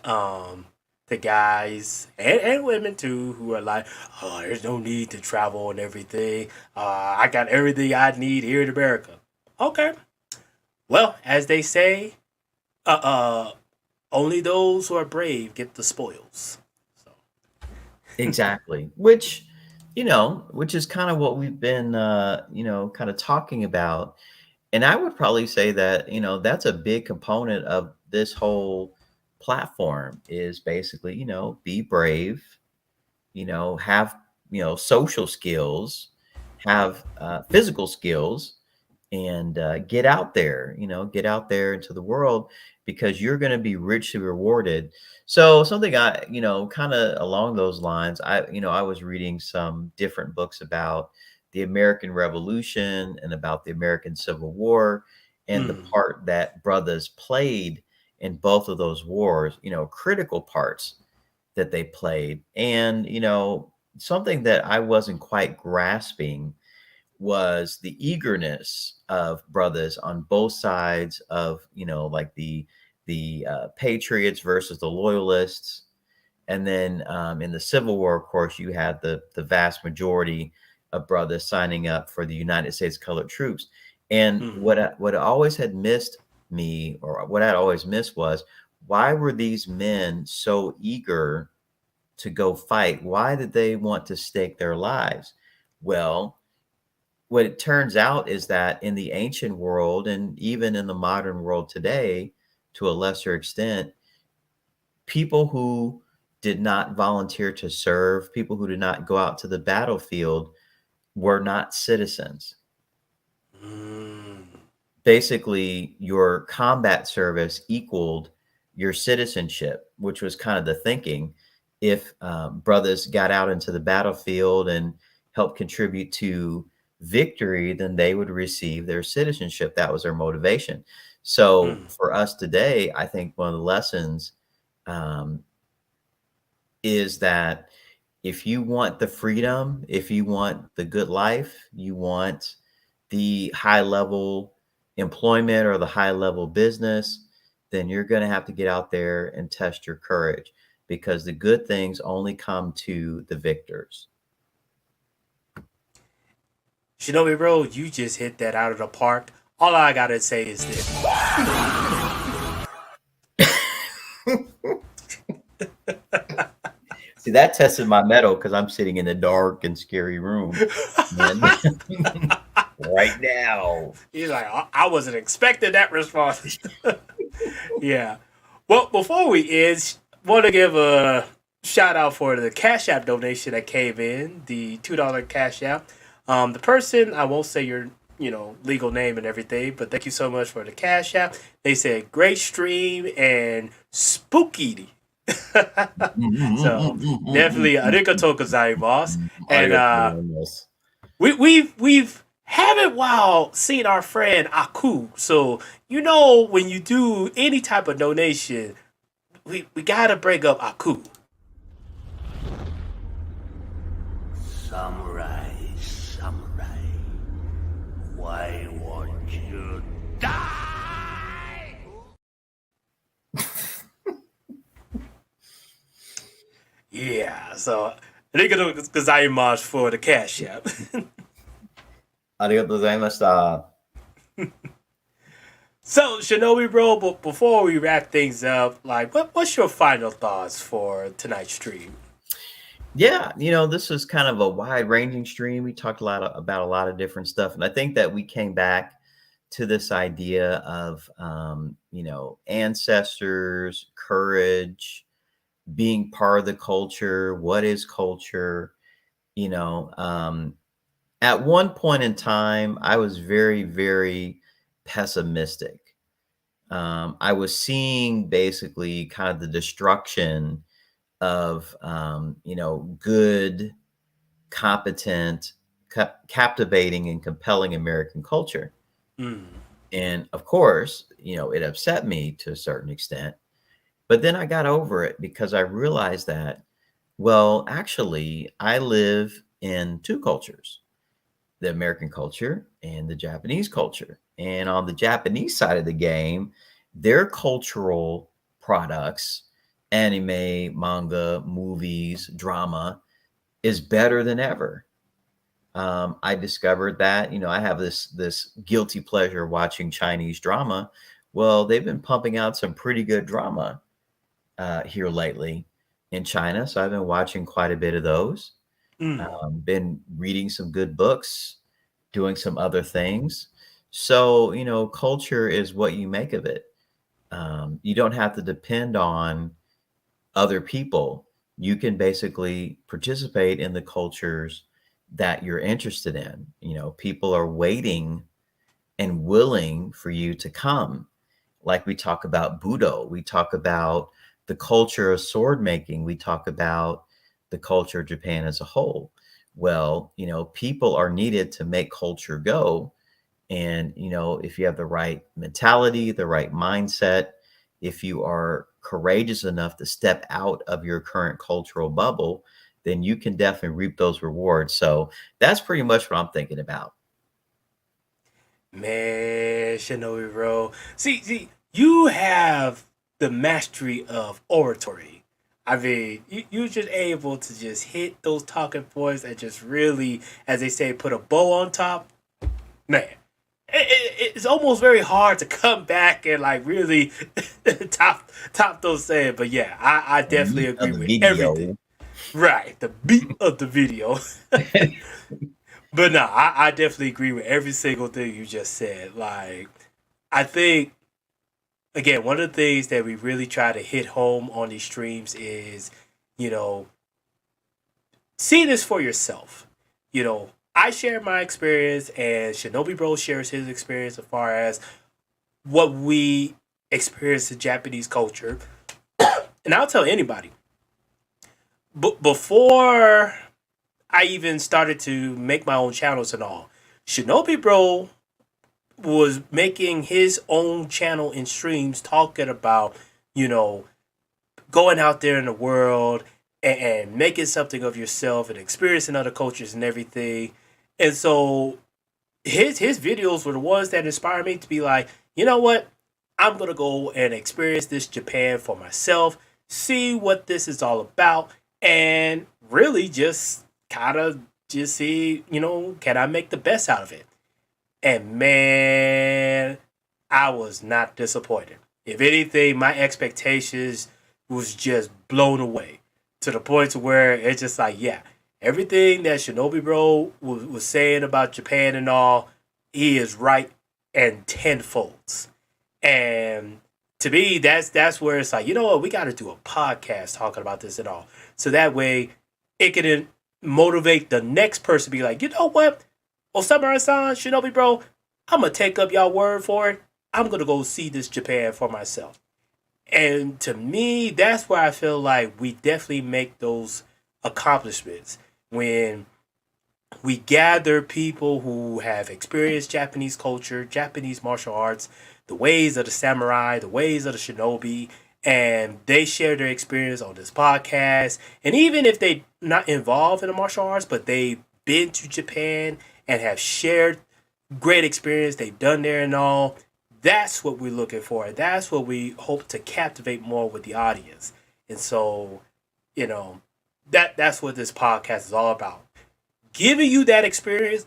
To guys and women too who are like, oh, there's no need to travel and everything. I got everything I need here in America. Okay. Well, as they say, uh, uh, only those who are brave get the spoils. So. Exactly. Which is kind of what we've been, kind of talking about. And I would probably say that, that's a big component of this whole platform is basically, be brave, have, social skills, have physical skills, and get out there into the world because you're going to be richly rewarded. So something kind of along those lines, I was reading some different books about the American Revolution and about the American Civil War and the Mm. part that brothers played in both of those wars, critical parts that they played. And, something that I wasn't quite grasping was the eagerness of brothers on both sides of like the patriots versus the loyalists, and then in the Civil War, of course, you had the vast majority of brothers signing up for the United States colored troops. And Hmm. what I always had missed me, or what I'd always missed, was why were these men so eager to go fight? Why did they want to stake their lives? Well, what it turns out is that in the ancient world and even in the modern world today, to a lesser extent, people who did not volunteer to serve, people who did not go out to the battlefield, were not citizens. Mm. Basically, your combat service equaled your citizenship, which was kind of the thinking. If brothers got out into the battlefield and help contribute to victory, then they would receive their citizenship. That was their motivation. So Mm. for us today, I think one of the lessons um, is that if you want the freedom, if you want the good life, you want the high level employment or the high level business, then you're going to have to get out there and test your courage, because the good things only come to the victors. Shinobi Bro, you just hit that out of the park. All I gotta say is this. See, that tested my metal because I'm sitting in a dark and scary room. And right now. He's like, I wasn't expecting that response. Yeah. Well, before we end, want to give a shout out for the Cash App donation that came in, the $2 Cash App. The person, I won't say your legal name and everything, but thank you so much for the Cash App. They said great stream and spooky. So definitely arigato gozaimasu. And we've haven't wow seen our friend Aku. So when you do any type of donation, we gotta bring up Aku. Samurai, samurai, why won't you die? Yeah, so arigato gozaimasu for the Cash App. ありがとうございました。 So, Shinobi Bro, but before we wrap things up, like, what's your final thoughts for tonight's stream? Yeah, this is kind of a wide-ranging stream. We talked about a lot of different stuff, and I think that we came back to this idea of, ancestors, courage, being part of the culture. What is culture? At one point in time, I was very, very pessimistic. I was seeing basically kind of the destruction of, good, competent, captivating, and compelling American culture. Mm. And of course, it upset me to a certain extent. But then I got over it because I realized that, well, actually, I live in two cultures, the American culture and the Japanese culture. And on the Japanese side of the game, their cultural products, anime, manga, movies, drama, is better than ever. I discovered that, I have this guilty pleasure watching Chinese drama. Well, they've been pumping out some pretty good drama here lately in China. So I've been watching quite a bit of those. Mm. Been reading some good books, doing some other things. So, culture is what you make of it. You don't have to depend on other people. You can basically participate in the cultures that you're interested in. People are waiting and willing for you to come. Like we talk about Budo, we talk about the culture of sword making, we talk about the culture of Japan as a whole. Well, people are needed to make culture go. And, if you have the right mentality, the right mindset, if you are courageous enough to step out of your current cultural bubble, then you can definitely reap those rewards. So that's pretty much what I'm thinking about. Man, Shinobi Bro. See, you have the mastery of oratory. I mean, you're just able to just hit those talking points and just really, as they say, put a bow on top. Man, it's almost very hard to come back and like really top those saying. But yeah, I definitely agree with everything. Right, the beat of the video. But no, I definitely agree with every single thing you just said. Like, I think, again, one of the things that we really try to hit home on these streams is, see this for yourself. I share my experience, and Shinobi Bro shares his experience as far as what we experience in Japanese culture. And I'll tell anybody, before I even started to make my own channels and all. Shinobi Bro was making his own channel and streams talking about, you know, going out there in the world and making something of yourself and experiencing other cultures and everything. And so his videos were the ones that inspired me to be like, you know what? I'm gonna go and experience this Japan for myself, see what this is all about, and really just kind of just see, can I make the best out of it? And man, I was not disappointed. If anything, my expectations was just blown away to the point to where it's just like, yeah, everything that Shinobi Bro was saying about Japan and all, he is right and tenfolds. And to me, that's where it's like, you know what, we got to do a podcast talking about this and all, so that way it can motivate the next person to be like, you know what, Samurai-san, Shinobi Bro, I'm gonna take up y'all word for it. I'm gonna go see this Japan for myself. And to me, that's where I feel like we definitely make those accomplishments when we gather people who have experienced Japanese culture, Japanese martial arts, the ways of the samurai, the ways of the shinobi, and they share their experience on this podcast. And even if they not involved in the martial arts, but they've been to Japan and have shared great experience they've done there and all, that's what we're looking for. That's what we hope to captivate more with the audience. And so, that's what this podcast is all about. Giving you that experience,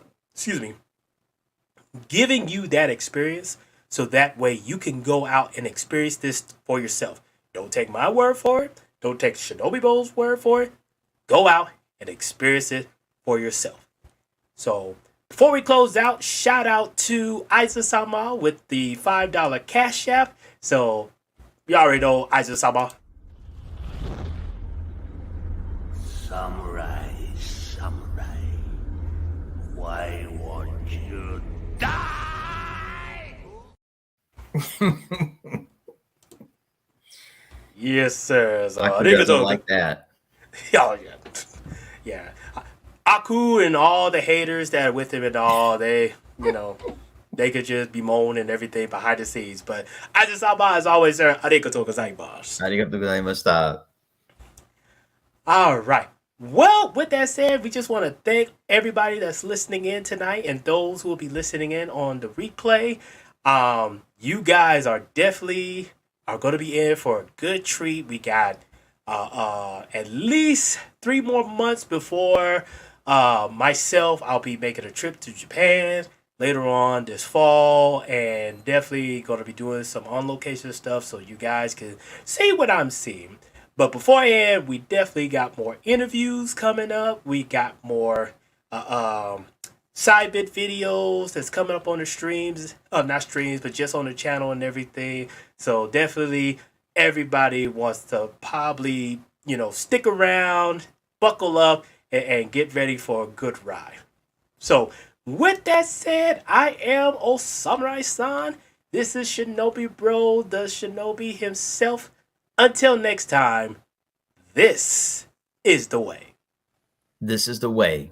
giving you that experience so that way you can go out and experience this for yourself. Don't take my word for it. Don't take Shinobi Bro's word for it. Go out and experience it for yourself. So, before we close out, shout out to Aiza-sama with the $5 Cash App. So, you already know Aiza-sama. Samurai, why won't you die? Yes, sir. So, I doesn't like that. Oh, yeah. Yeah. Aku and all the haters that are with him and all, they could just be moaning and everything behind the scenes. But Aiza-sama is always there. Arigatou gozaimasu. Arigatou gozaimashita. All right. Well, with that said, we just want to thank everybody that's listening in tonight and those who will be listening in on the replay. You guys are definitely going to be in for a good treat. We got at least 3 more months before myself. I'll be making a trip to Japan later on this fall, and definitely going to be doing some on-location stuff so you guys can see what I'm seeing. But beforehand, we definitely got more interviews coming up. We got more side bit videos that's coming up on the streams. Not streams, but just on the channel and everything. So definitely everybody wants to probably, stick around, buckle up, and get ready for a good ride. So with that said, I am Samurai-san. This is Shinobi Bro, the Shinobi himself. Until next time, this is the way. This is the way.